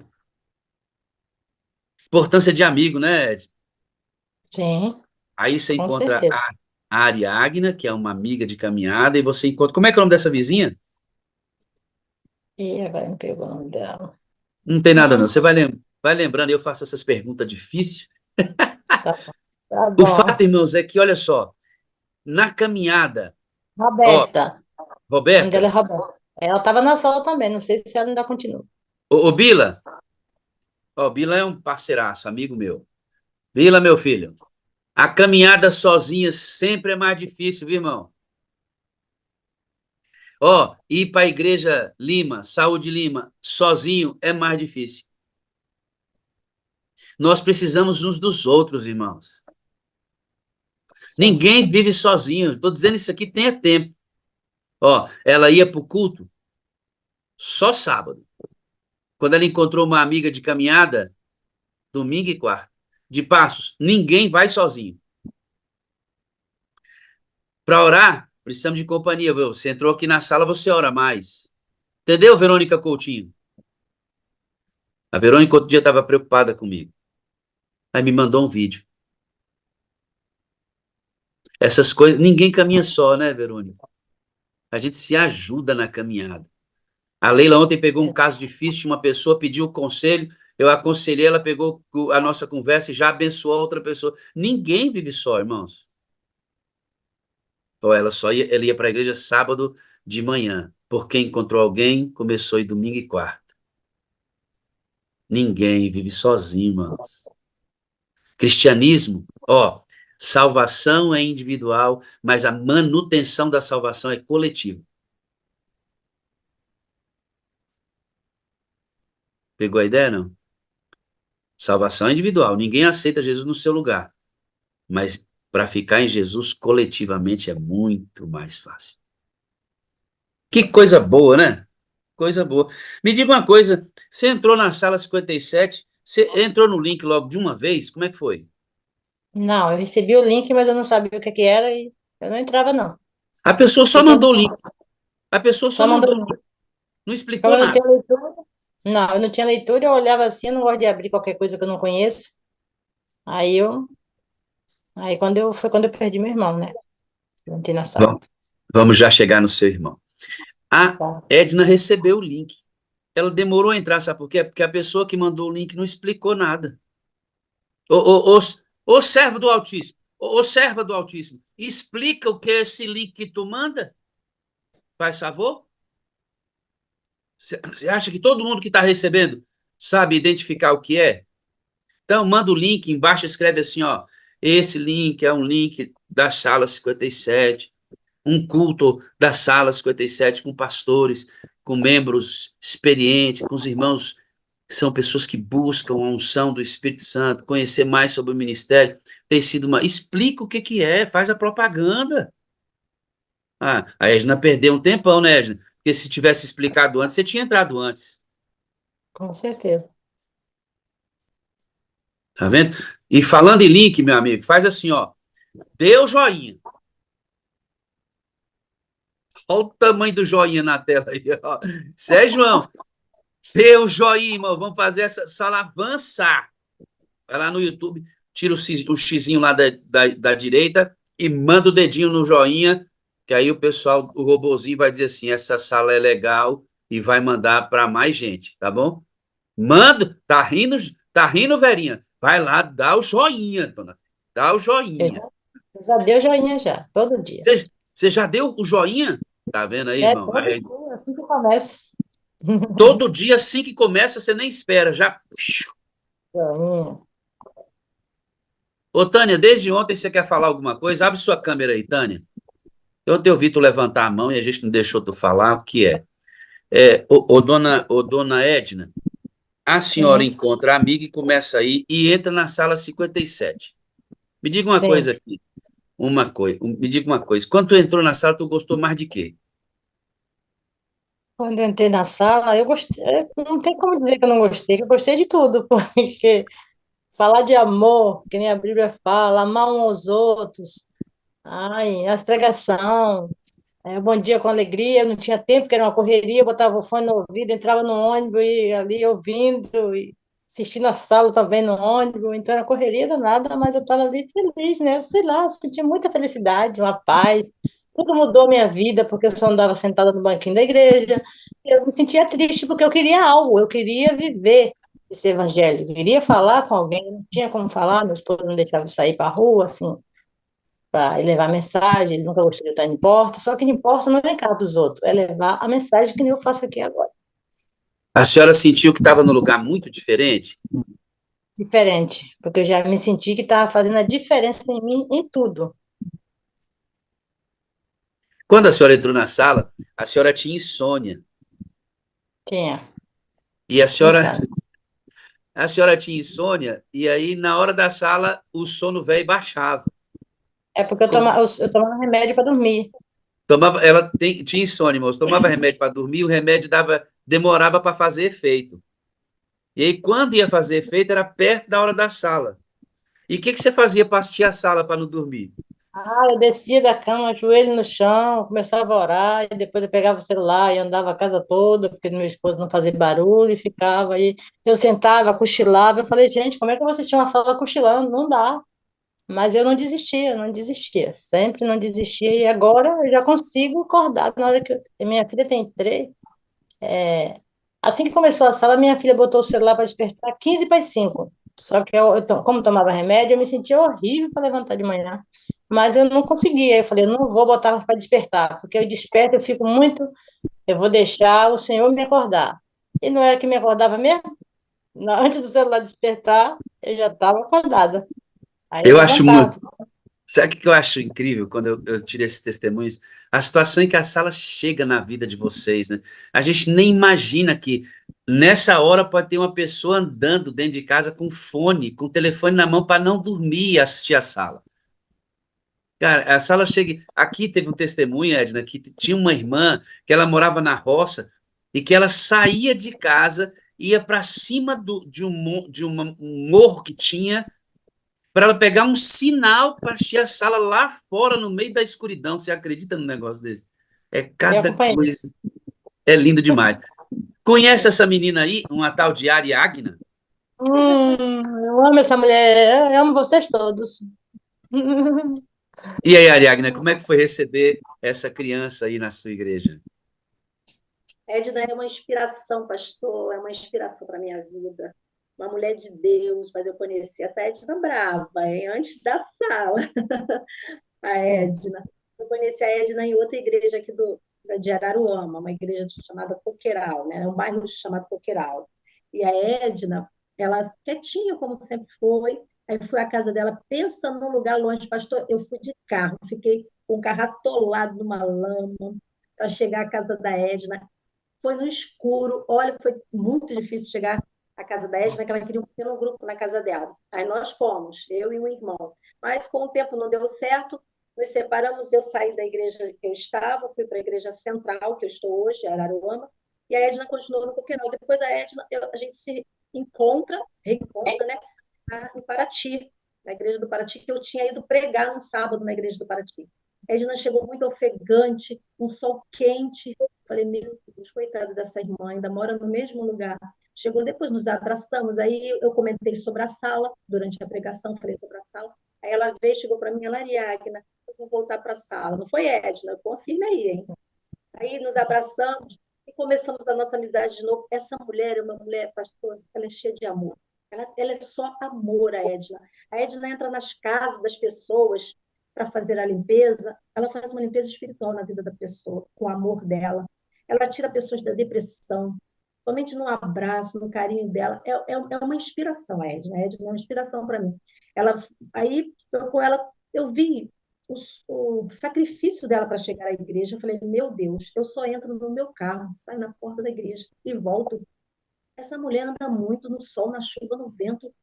A: Importância de amigo, né, Ed?
B: sim,
A: Aí você
B: com
A: encontra
B: certeza.
A: a Ariagna, que é uma amiga de caminhada, e você encontra. Como é que é o nome dessa vizinha?
B: E agora me pegou o nome dela.
A: Não tem nada, não.
B: Hum,
A: Você vai lembrando, eu faço essas perguntas difíceis.
B: tá bom. Tá
A: O fato,
B: bom.
A: irmãos, é que, olha só, na caminhada, ó,
B: Roberta. O nome dela é
A: Roberta,
B: Roberta. Ela estava na sala também, não sei se ela ainda continua.
A: ô Bila, ó, Bila é um parceiraço, amigo meu. Bila, meu filho, a caminhada sozinha sempre é mais difícil, viu, irmão? Ó, ir para a igreja Lima, Saúde Lima, sozinho é mais difícil. Nós precisamos uns dos outros, irmãos.
B: sim.
A: Ninguém vive sozinho. Estou dizendo isso aqui tem tempo. Ó, ela ia para o culto só sábado. Quando ela encontrou uma amiga de caminhada, domingo e quarta. De Passos, ninguém vai sozinho. Para orar, precisamos de companhia. Viu? Você entrou aqui na sala, você ora mais. Entendeu, Verônica Coutinho? A Verônica outro dia estava preocupada comigo. Aí me mandou um vídeo. Essas coisas, ninguém caminha só, né, Verônica? A gente se ajuda na caminhada. A Leila ontem pegou um caso difícil de uma pessoa, pediu conselho, eu aconselhei, ela pegou a nossa conversa e já abençoou a outra pessoa. Ninguém vive só, irmãos. Ou ela ia para a igreja sábado de manhã, porque encontrou alguém, começou a ir domingo e quarta. Ninguém vive sozinho, irmãos. Cristianismo, ó, salvação é individual, mas a manutenção da salvação é coletiva. Pegou a ideia, não? Salvação é individual, ninguém aceita Jesus no seu lugar, mas para ficar em Jesus coletivamente é muito mais fácil. Que coisa boa, né? Coisa boa. Me diga uma coisa, você entrou na sala 57, você entrou no link logo de uma vez? Como é que foi?
B: Não, eu recebi o link, mas eu não sabia o que que era e eu não entrava, não.
A: A pessoa só
B: Fiquei
A: mandou o link.
B: pensando,
A: A pessoa só
B: só mandou
A: mandou,
B: o link.
A: não
B: Como
A: explicou
B: eu não
A: nada.
B: tinha leitura, não, eu não tinha leitura, eu olhava assim, eu não gosto de abrir qualquer coisa que eu não conheço. Aí eu, foi quando eu perdi meu irmão, né? Eu entrei na sala.
A: Vamos, vamos já chegar no seu irmão. A
B: Tá.
A: Edna recebeu o link. Ela demorou a entrar, sabe por quê? Porque a pessoa que mandou o link não explicou nada. Ô servo do Altíssimo, ô serva do Altíssimo, explica o que é esse link que tu manda? Faz favor? Você acha que todo mundo que está recebendo sabe identificar o que é? Então, manda o link, embaixo escreve assim, ó, esse link é um link da sala 57, um culto da sala 57 com pastores, com membros experientes, com os irmãos que são pessoas que buscam a unção do Espírito Santo, conhecer mais sobre o ministério, tem sido uma... Explica o que que é, faz a propaganda. Ah, a Edna perdeu um tempão, né, Edna? Porque se tivesse explicado antes, você tinha entrado antes.
B: Com certeza.
A: Tá vendo? E falando em link, meu amigo, faz assim, ó. Dê o joinha. Olha o tamanho do joinha na tela aí, ó. Sérgio, João, dê o joinha, irmão. Vamos fazer essa sala avançar. Vai lá no YouTube, tira o xizinho lá da direita e manda o dedinho no joinha, que aí o pessoal, o robozinho vai dizer assim, essa sala é legal e vai mandar para mais gente, tá bom? Manda, tá rindo, Verinha? Vai lá, dá o joinha, dona. Dá o
B: Eu
A: joinha.
B: já, eu já dei o joinha já, todo dia.
A: Você já deu o joinha? Tá vendo aí,
B: É
A: irmão?
B: todo
A: Aí,
B: dia, assim que começa.
A: todo dia, assim que começa, você nem espera, já.
B: Joinha.
A: Ô, Tânia, desde ontem você quer falar alguma coisa? Abre sua câmera aí, Tânia. Eu te ouvi tu levantar a mão e a gente não deixou tu falar o que é. Dona Edna, a senhora
B: Sim,
A: encontra a amiga e começa aí e entra na sala 57. Me diga uma
B: sim.
A: coisa aqui, me diga uma coisa. Quando tu entrou na sala, tu gostou mais de quê?
B: Quando eu entrei na sala, eu gostei. Não tem como dizer que eu não gostei, que eu gostei de tudo, porque falar de amor, que nem a Bíblia fala, amar uns aos outros, ai, as pregação, bom dia com alegria, eu não tinha tempo, porque era uma correria, eu botava o fone no ouvido, entrava no ônibus e ali ouvindo, e assistindo a sala também no ônibus, então era correria danada, mas eu estava ali feliz, né? Sei lá, eu sentia muita felicidade, uma paz. Tudo mudou a minha vida, porque eu só andava sentada no banquinho da igreja. Eu me sentia triste porque eu queria algo, eu queria viver esse evangelho, eu queria falar com alguém, não tinha como falar, meu esposo não deixava eu sair para a rua, assim, para levar mensagem, ele nunca gostou de estar em porta, só que em porta não é casa dos outros, é levar a mensagem que nem eu faço aqui agora.
A: A senhora sentiu que estava num lugar muito diferente?
B: Diferente, porque eu já me senti que estava fazendo a diferença em mim, em tudo.
A: Quando a senhora entrou na sala, a senhora tinha insônia.
B: Tinha,
A: E
B: insano.
A: a senhora tinha insônia, e aí na hora da sala o sono velho baixava.
B: É porque eu tomava remédio para dormir.
A: Tinha insônia, moço. Tomava remédio para dormir, o remédio demorava para fazer efeito. E aí, quando ia fazer efeito, era perto da hora da sala. E o que você fazia para assistir a sala para não dormir?
B: Ah, eu descia da cama, joelho no chão, começava a orar, e depois eu pegava o celular e andava a casa toda, porque meu esposo não fazia barulho, e ficava aí. Eu sentava, cochilava, eu falei, gente, como é que você tinha uma sala cochilando? Não dá. Mas eu não desistia, não desistia, sempre não desistia, e agora eu já consigo acordar. Na hora que minha filha tem 3, assim que começou a sala, minha filha botou o celular para despertar 15 para as 5. Só que como tomava remédio, eu me sentia horrível para levantar de manhã. Mas eu não conseguia. Eu falei, eu não vou botar para despertar, porque eu desperto, eu fico muito. Eu vou deixar o Senhor me acordar. E não era que me acordava mesmo? Antes do celular despertar, eu já estava acordada. Aí eu
A: Eu acho
B: levantava.
A: muito. Sabe o que eu acho incrível quando eu tiro esses testemunhos? A situação em que a sala chega na vida de vocês, né? A gente nem imagina que nessa hora pode ter uma pessoa andando dentro de casa com fone, com o telefone na mão para não dormir e assistir a sala. Cara, a sala chega. Aqui teve um testemunho, Edna, que tinha uma irmã que ela morava na roça e que ela saía de casa, ia para cima um morro que tinha para ela pegar um sinal para assistir a sala lá fora, no meio da escuridão. Você acredita num negócio desse? É
B: Eu
A: cada
B: acompanhei.
A: coisa. É lindo demais. Conhece essa menina aí, uma tal de Ariagna?
B: Eu amo essa mulher, eu amo vocês todos.
A: E aí, Ariagna, como é que foi receber essa criança aí na sua igreja?
C: Edna é uma inspiração, pastor, é uma inspiração para a minha vida. Uma mulher de Deus, mas eu conheci essa Edna brava, hein? Antes da sala, a Edna. Eu conheci a Edna em outra igreja aqui de Araruama, uma igreja chamada Coqueiral, né? É um bairro chamado Coqueiral. E a Edna, ela quietinha, como sempre foi, aí fui à casa dela, pensa num lugar longe, pastor, eu fui de carro, fiquei com o carro atolado numa lama, para chegar à casa da Edna, foi no escuro. Olha, foi muito difícil chegar à casa da Edna, que ela queria um pequeno grupo na casa dela. Aí nós fomos, eu e um irmão. Mas com o tempo não deu certo, nos separamos, eu saí da igreja que eu estava, fui para a igreja central, que eu estou hoje, Araruama, e a Edna continuou no Coqueiral. Depois a gente se reencontra, né, em Paraty, na igreja do Paraty, que eu tinha ido pregar no sábado na igreja do Paraty. A Edna chegou muito ofegante, um sol quente. Falei, meu Deus, coitada dessa irmã, ainda mora no mesmo lugar. Chegou depois, nos abraçamos. Aí eu comentei sobre a sala, durante a pregação, falei sobre a sala. Aí ela veio, chegou para mim, ela, Ariadna, eu vou voltar para a sala. Não foi, Edna? Confirma aí, hein? Aí nos abraçamos e começamos a nossa amizade de novo. Essa mulher é uma mulher, pastor, ela é cheia de amor. Ela é só amor, a Edna. A Edna entra nas casas das pessoas para fazer a limpeza. Ela faz uma limpeza espiritual na vida da pessoa, com o amor dela. Ela tira pessoas da depressão. Somente no abraço, no carinho dela. É uma inspiração, a Edna. A Edna é uma inspiração para mim. Ela, aí, eu, com ela, eu vi o sacrifício dela para chegar à igreja. Eu falei, meu Deus, eu só entro no meu carro, saio na porta da igreja e volto. Essa mulher anda muito no sol, na chuva, no vento,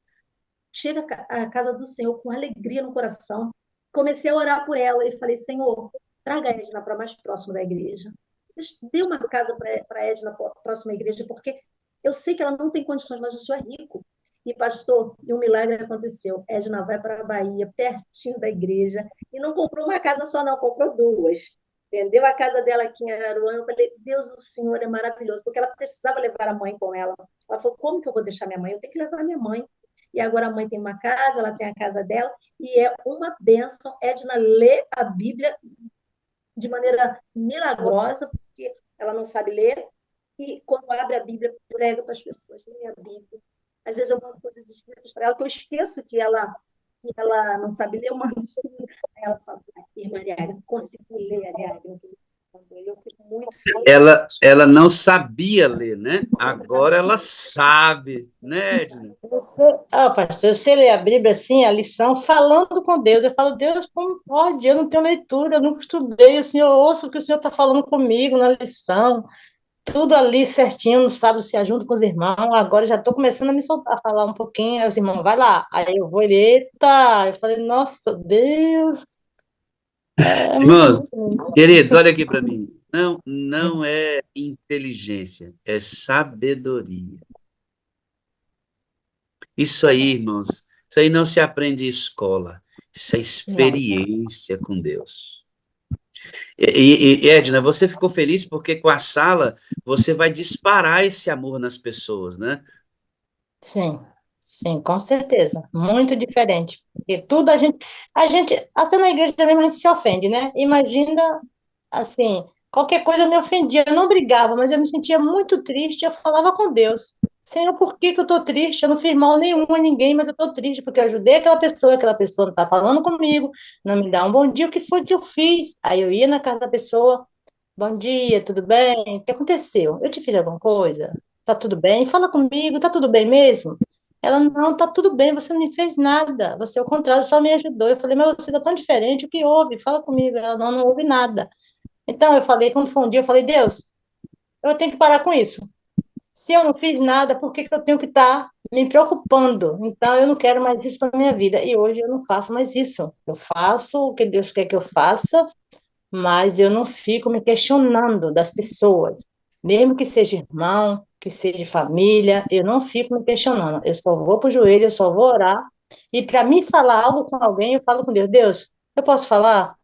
C: chega à casa do Senhor com alegria no coração. Comecei a orar por ela e falei, Senhor, traga a Edna para mais próximo da igreja. Dê uma casa para a Edna próxima à igreja, porque eu sei que ela não tem condições, mas o Senhor é rico. E, pastor, e um milagre aconteceu. Edna vai para a Bahia, pertinho da igreja, e não comprou uma casa só, não, comprou duas. Vendeu a casa dela aqui em Araruama. Eu falei, Deus, o Senhor é maravilhoso, porque ela precisava levar a mãe com ela. Ela falou, como que eu vou deixar minha mãe? Eu tenho que levar a minha mãe. E agora a mãe tem uma casa, ela tem a casa dela, e é uma bênção. Edna lê a Bíblia de maneira milagrosa, porque ela não sabe ler, e quando abre a Bíblia, prega para as pessoas, lê a Bíblia. Às vezes eu mando coisas escritas para ela, que eu esqueço que ela não sabe ler, eu mando. Aí ela fala, irmã Ariadne, consegui ler, Ariadne. Eu fico muito feliz.
A: Ela não sabia ler, né? Agora ela sabe, né, Edna?
B: Pastor, eu sei ler a Bíblia, assim, a lição, falando com Deus. Eu falo, Deus, como pode? Eu não tenho leitura, eu nunca estudei, assim, eu ouço o que o Senhor está falando comigo na lição, tudo ali certinho, no sábado se ajunta com os irmãos, agora já estou começando a me soltar, a falar um pouquinho, aí os irmãos, vai lá. Aí eu vou, ele, eita, eu falei, nossa, Deus. É muito,
A: Irmãos,
B: muito lindo.
A: queridos, olha aqui para mim. Não, não é inteligência, é sabedoria. Isso aí, irmãos, isso aí não se aprende em escola. Isso é
B: Não,
A: experiência com Deus. Edna, você ficou feliz porque com a sala você vai disparar esse amor nas pessoas, né?
B: sim, sim, com certeza. Muito diferente. Porque tudo até na igreja mesmo a gente se ofende, né? Imagina, assim, qualquer coisa eu me ofendia. Eu não brigava, mas eu me sentia muito triste. Eu falava com Deus. Senhor, por que que eu tô triste? Eu não fiz mal nenhum a ninguém, mas eu tô triste porque eu ajudei aquela pessoa não tá falando comigo, não me dá um bom dia. O que foi que eu fiz? Aí eu ia na casa da pessoa. Bom dia, tudo bem? O que aconteceu? Eu te fiz alguma coisa? Tá tudo bem? Fala comigo, tá tudo bem mesmo? Ela, não, tá tudo bem, você não me fez nada. Você, ao contrário, só me ajudou. Eu falei, mas você tá tão diferente, o que houve? Fala comigo. Ela, não, não houve nada. Então, eu falei, quando foi um dia, eu falei, Deus, eu tenho que parar com isso. Se eu não fiz nada, por que que eu tenho que estar me preocupando? Então, eu não quero mais isso para minha vida. E hoje eu não faço mais isso. Eu faço o que Deus quer que eu faça, mas eu não fico me questionando das pessoas, mesmo que seja irmão, que seja família, eu não fico me questionando. Eu só vou para o joelho, eu só vou orar. E para mim falar algo com alguém, eu falo com Deus: Deus, eu posso falar?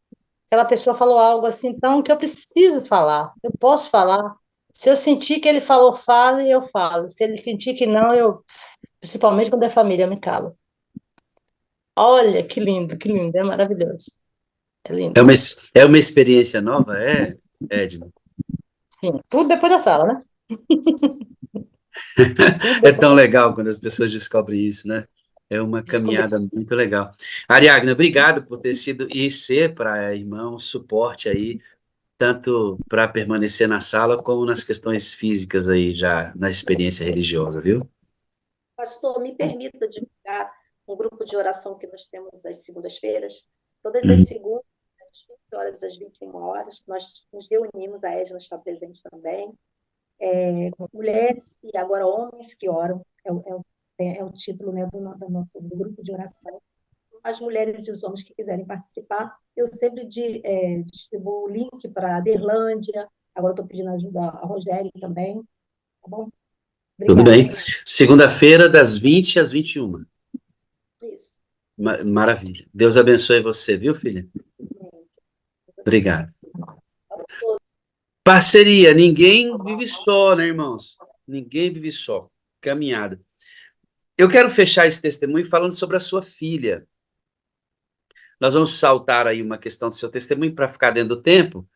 B: Aquela pessoa falou algo assim, então, que eu preciso falar. Eu posso falar. Se eu sentir que ele falou, fale, eu falo. Se ele sentir que não, eu, principalmente quando é família, eu me calo. Olha, que lindo, é maravilhoso. É
A: É
B: lindo.
A: uma, é uma experiência nova, Edna?
B: Sim, tudo depois da sala, né? Tudo
A: É
B: depois
A: tão
B: da
A: legal quando as pessoas descobrem isso, né? É uma
B: descobrir.
A: caminhada muito legal. Ariadna, obrigado por ter sido e ser para a irmã um suporte aí, tanto para permanecer na sala, como nas questões físicas aí, já na experiência religiosa, viu?
C: Pastor, me permita divulgar um grupo de oração que nós temos às segundas-feiras. Todas as
A: Uhum.
C: segundas, às 20 horas às 21 horas, nós nos reunimos, a Edna está presente também. Mulheres e agora homens que oram, é o título, né, do grupo de oração. As mulheres e os homens que quiserem participar, eu sempre distribuo o link para a Aderlândia, agora estou pedindo ajuda a Rogério também, tá bom?
A: Tudo
C: Obrigada.
A: bem. Segunda-feira, das 20 às 21.
C: Isso.
A: Maravilha. Deus abençoe você, viu, filha? Obrigado. Parceria, ninguém vive só, né, irmãos? Ninguém vive só. Caminhada. Eu quero fechar esse testemunho falando sobre a sua filha. Nós vamos saltar aí uma questão do seu testemunho para ficar dentro do tempo,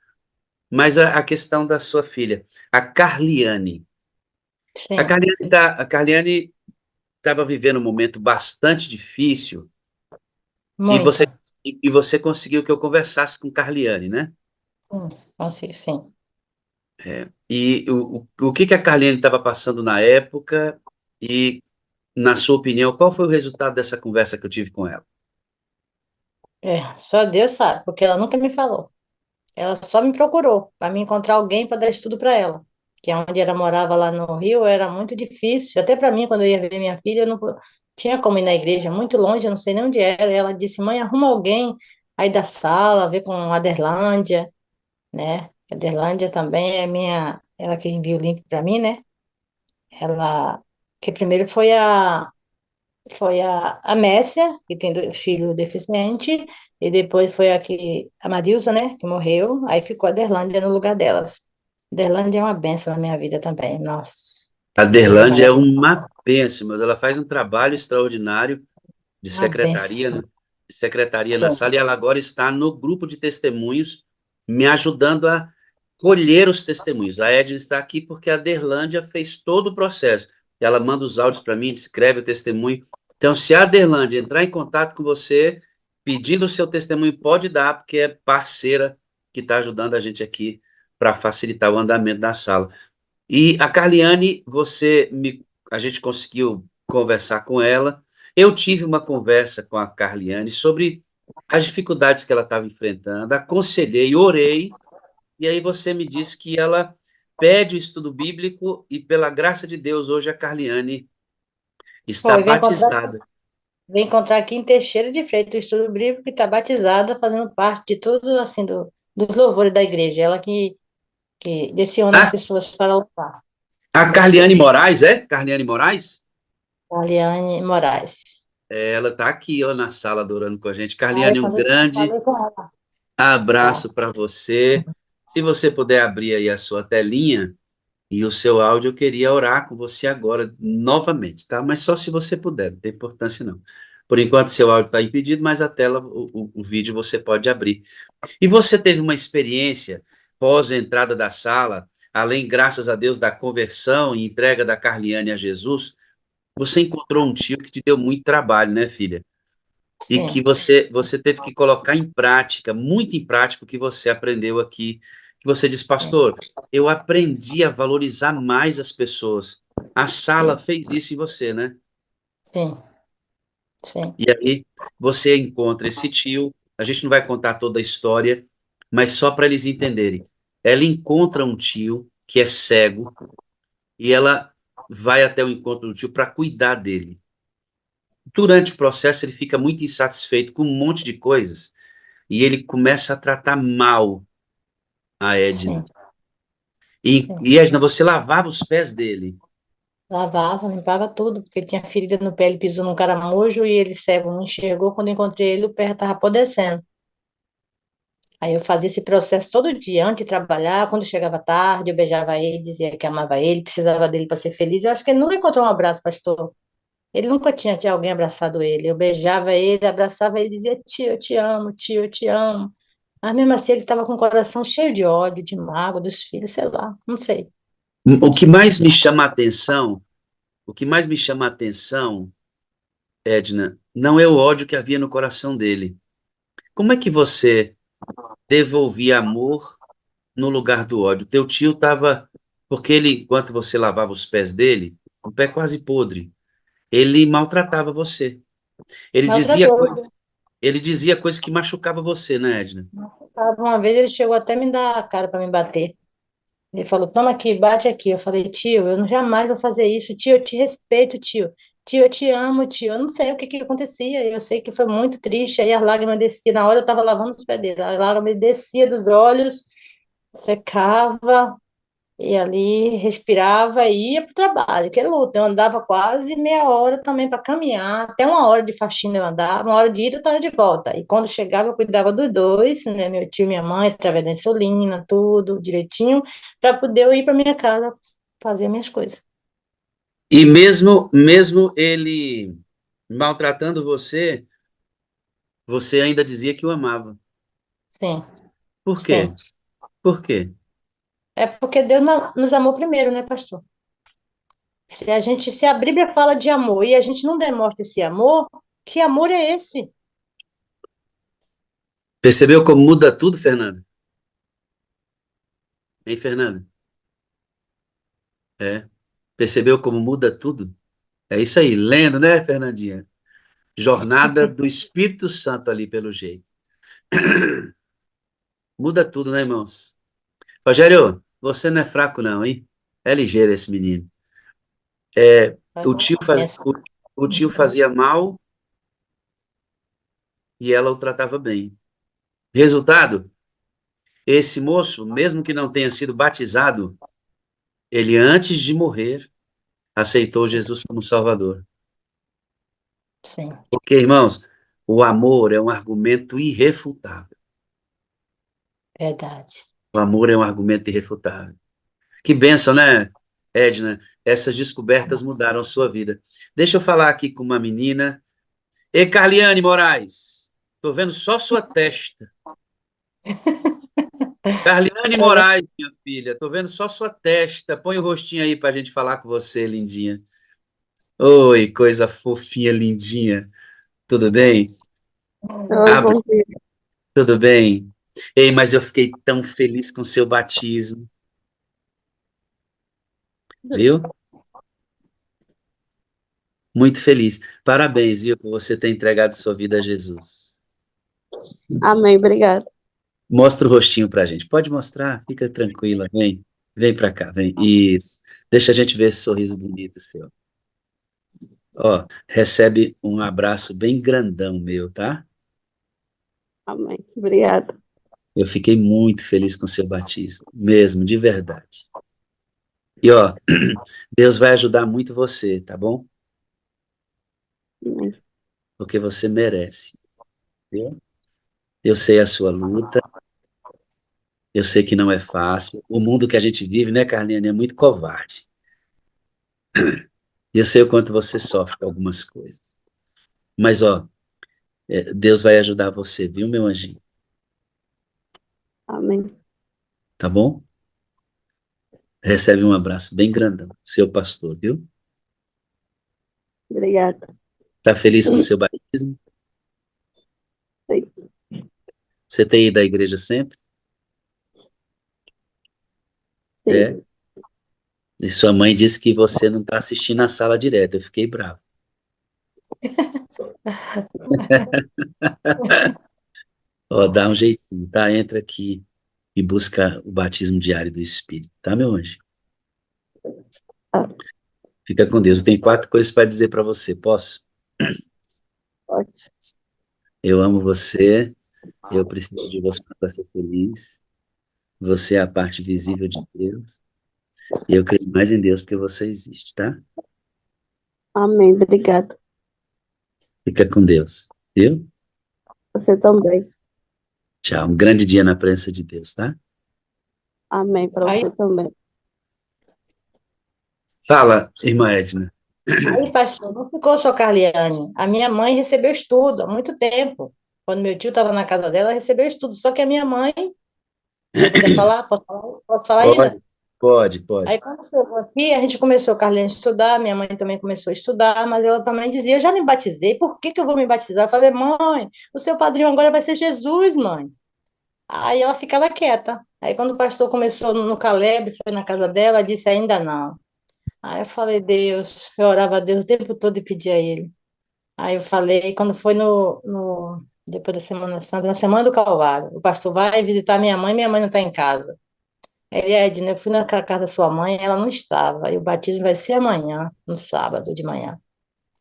A: mas a questão da sua filha, a Carliane. A
B: Sim,
A: Carliane a Carliane estava vivendo um momento bastante difícil e você,
B: muita.
A: e você conseguiu que eu conversasse com Carliane, né?
B: Sim, consigo, sim.
A: E o que que a Carliane estava passando na época e, na sua opinião, qual foi o resultado dessa conversa que eu tive com ela?
B: É, só Deus sabe, porque ela nunca me falou. Ela só me procurou para me encontrar alguém para dar estudo para ela. Que é onde ela morava lá no Rio era muito difícil. Até para mim, quando eu ia ver minha filha, eu não tinha como ir na igreja, muito longe, eu não sei nem onde era. E ela disse: mãe, arruma alguém aí da sala, ver com a Aderlândia, né? A Aderlândia também é minha. Ela que enviou o link para mim, né? Ela. Que primeiro foi a Messia, que tem filho deficiente, e depois foi a Marilza, né, que morreu, aí ficou a Derlândia no lugar delas. Derlândia é uma benção na minha vida também, nossa,
A: A
B: é
A: Derlândia é
B: maravilhoso,
A: uma bênção, mas ela faz um trabalho extraordinário de
B: uma
A: secretaria,
B: benção,
A: né? De secretaria na
B: sim,
A: sala, e ela agora está no grupo de testemunhos, me ajudando a colher os testemunhos. A Edna está aqui porque a Derlândia fez todo o processo. Ela manda os áudios para mim, descreve o testemunho. Então, se a Derlândia entrar em contato com você, pedindo o seu testemunho, pode dar, porque é parceira que está ajudando a gente aqui para facilitar o andamento da sala. E a Carliane, a gente conseguiu conversar com ela. Eu tive uma conversa com a Carliane sobre as dificuldades que ela estava enfrentando, aconselhei, orei, e aí você me disse que ela pede o estudo bíblico e, pela graça de Deus, hoje a Carliane está
B: foi, vem encontrar,
A: batizada.
B: Vem encontrar aqui em Teixeira de Freitas, o estudo bíblico, que está batizada, fazendo parte de tudo, assim, dos louvores da igreja. Ela que direciona as
A: A,
B: pessoas para louvar.
A: a Carliane Moraes, é? Carliane Moraes?
B: Aliane Moraes.
A: Ela está aqui, ó, na sala adorando com a gente.
B: Ah, eu
A: Carliane, um grande
B: falei com ela. Tá.
A: abraço para você. Se você puder abrir aí a sua telinha e o seu áudio, eu queria orar com você agora, novamente, tá? Mas só se você puder, não tem importância não. Por enquanto, seu áudio está impedido, mas a tela, o vídeo você pode abrir. E você teve uma experiência pós-entrada da sala, além, graças a Deus, da conversão e entrega da Carliane a Jesus, você encontrou um tio que te deu muito trabalho, né, filha? E que
B: Sim,
A: você teve que colocar em prática, muito em prática, o que você aprendeu aqui. Que você diz,
B: sim,
A: pastor, eu aprendi a valorizar mais as pessoas. A sala
B: sim,
A: fez isso em você, né?
B: sim, sim,
A: E aí você encontra esse tio. A gente não vai contar toda a história, mas só para eles entenderem. Ela encontra um tio que é cego e ela vai até o encontro do tio para cuidar dele. Durante o processo, ele fica muito insatisfeito com um monte de coisas e ele começa a tratar mal a Edna.
B: sim, sim.
A: E Edna, você lavava os pés dele.
B: Lavava, limpava tudo, porque tinha ferida no pé, ele pisou num caramujo e ele cego não enxergou. Quando eu encontrei ele, o pé estava apodrecendo. Aí eu fazia esse processo todo dia, antes de trabalhar, quando chegava tarde, eu beijava ele, dizia que amava ele, precisava dele para ser feliz. Eu acho que ele nunca encontrou um abraço, pastor. Ele nunca tinha alguém abraçado ele. Eu beijava ele, abraçava ele, dizia, tio, eu te amo, tio, eu te amo. Mas mesmo assim, ele estava com o coração cheio de ódio, de mágoa dos filhos, sei lá, não sei.
A: O que mais me chama a atenção, o que mais me chama a atenção, Edna, não é o ódio que havia no coração dele. Como é que você devolvia amor no lugar do ódio? Teu tio estava, porque ele, enquanto você lavava os pés dele, o pé quase podre, ele maltratava você. Ele dizia
B: Maltratou.
A: coisas, ele dizia coisas que machucava você, né, Edna?
B: Uma vez ele chegou até me dar a cara para me bater. Ele falou, toma aqui, bate aqui. Eu falei, tio, eu jamais vou fazer isso. Tio, eu te respeito, tio. Tio, eu te amo, tio. Eu não sei o que que acontecia. Eu sei que foi muito triste. Aí as lágrimas desciam. Na hora eu estava lavando os pés dele. As lágrimas desciam dos olhos, secava. E ali respirava e ia para o trabalho, que é luta. Eu andava quase meia hora também para caminhar, até uma hora de faxina eu andava, uma hora de ida e outra hora de volta. E quando chegava, eu cuidava dos dois, né? Meu tio e minha mãe, através da insulina, tudo direitinho, para poder eu ir para minha casa fazer minhas coisas.
A: E mesmo ele maltratando você, você ainda dizia que o amava.
B: Sim,
A: Por quê?
B: sim.
A: Por quê?
B: É porque Deus nos amou primeiro, né, pastor? Se a Bíblia fala de amor e a gente não demonstra esse amor, que amor é esse?
A: Percebeu como muda tudo, Fernanda? Hein, Fernanda? É. Percebeu como muda tudo? É isso aí, lendo, né, Fernandinha? Jornada do Espírito Santo ali, pelo jeito. Muda tudo, né, irmãos? Rogério, você não é fraco, não, hein? É ligeiro esse menino. É,
B: Faz
A: o
B: uma
A: tio,
B: diferença.
A: o tio fazia mal e ela o tratava bem. Resultado, esse moço, mesmo que não tenha sido batizado, ele, antes de morrer, aceitou
B: Sim,
A: Jesus como Salvador.
B: sim,
A: Porque, irmãos, o amor é um argumento irrefutável.
B: verdade.
A: O amor é um argumento irrefutável. Que bênção, né, Edna? Essas descobertas mudaram a sua vida. Deixa eu falar aqui com uma menina. Ei, Carliane Moraes, tô vendo só sua testa. Carliane
B: Tá vendo?
A: Moraes, minha filha, tô vendo só sua testa. Põe o rostinho aí pra gente falar com você, lindinha. Oi, coisa fofinha, lindinha. Tudo bem?
D: Oi,
A: Ah,
D: bom dia.
A: tudo bem. Ei, mas eu fiquei tão feliz com o seu batismo, viu? Muito feliz. Parabéns, viu, por você ter entregado sua vida a Jesus.
D: Amém, obrigada.
A: Mostra o rostinho pra gente. Pode mostrar, fica tranquila. Vem, vem pra cá, vem. Isso. Deixa a gente ver esse sorriso bonito seu. Ó, recebe um abraço bem grandão meu, tá?
D: Amém. Obrigada.
A: Eu fiquei muito feliz com o seu batismo, mesmo, de verdade. E ó, Deus vai ajudar muito você, tá bom?
D: Amém.
A: Porque você merece, viu? Eu sei a sua luta, eu sei que não é fácil. O mundo que a gente vive, né, Carlinhos, é muito covarde. E eu sei o quanto você sofre com algumas coisas. Mas, ó, Deus vai ajudar você, viu, meu anjinho?
D: Amém.
A: Tá bom? Recebe um abraço bem grandão, seu pastor, viu?
D: Obrigada.
A: Tá feliz com o seu batismo?
D: Sim.
A: Você tem ido à igreja sempre? É?
D: Sim.
A: E sua mãe disse que você não está assistindo a sala direto. Eu fiquei bravo. Ó, dá um jeitinho, tá? Entra aqui e busca o batismo diário do Espírito, tá, meu anjo?
D: Ah,
A: Fica com Deus. Eu tenho 4 coisas para dizer para você. Posso?
D: pode.
A: Eu amo você. Eu preciso de você para ser feliz. Você é a parte visível de Deus. E eu creio mais em Deus porque você existe, tá?
D: Amém. Obrigada.
A: Fica com Deus, viu?
D: Você também.
A: Tchau. Um grande dia na presença de Deus, tá?
D: Amém para
B: Aí,
D: você também.
A: Fala, irmã Edna.
B: aí, pastor, não ficou só Carliane. A minha mãe recebeu estudo há muito tempo. Quando meu tio estava na casa dela, recebeu estudo. Só que a minha mãe, se eu puder falar, posso falar? Posso falar ainda?
A: Pode, pode,
B: Aí,
A: pode.
B: quando chegou aqui, a gente começou, Carlinhos, a estudar, minha mãe também começou a estudar, mas ela também dizia, eu já me batizei, por que que eu vou me batizar? Eu falei, mãe, o seu padrinho agora vai ser Jesus, mãe. Aí ela ficava quieta. Aí, quando o pastor começou no Caleb, foi na casa dela, disse, ainda não. Aí eu falei, Deus, eu orava a Deus o tempo todo e pedia a Ele. Aí eu falei, quando foi depois da Semana Santa, na Semana do Calvário, o pastor vai visitar minha mãe não está em casa. Ele, Edna, eu fui na casa da sua mãe, ela não estava, e o batismo vai ser amanhã, no sábado de manhã.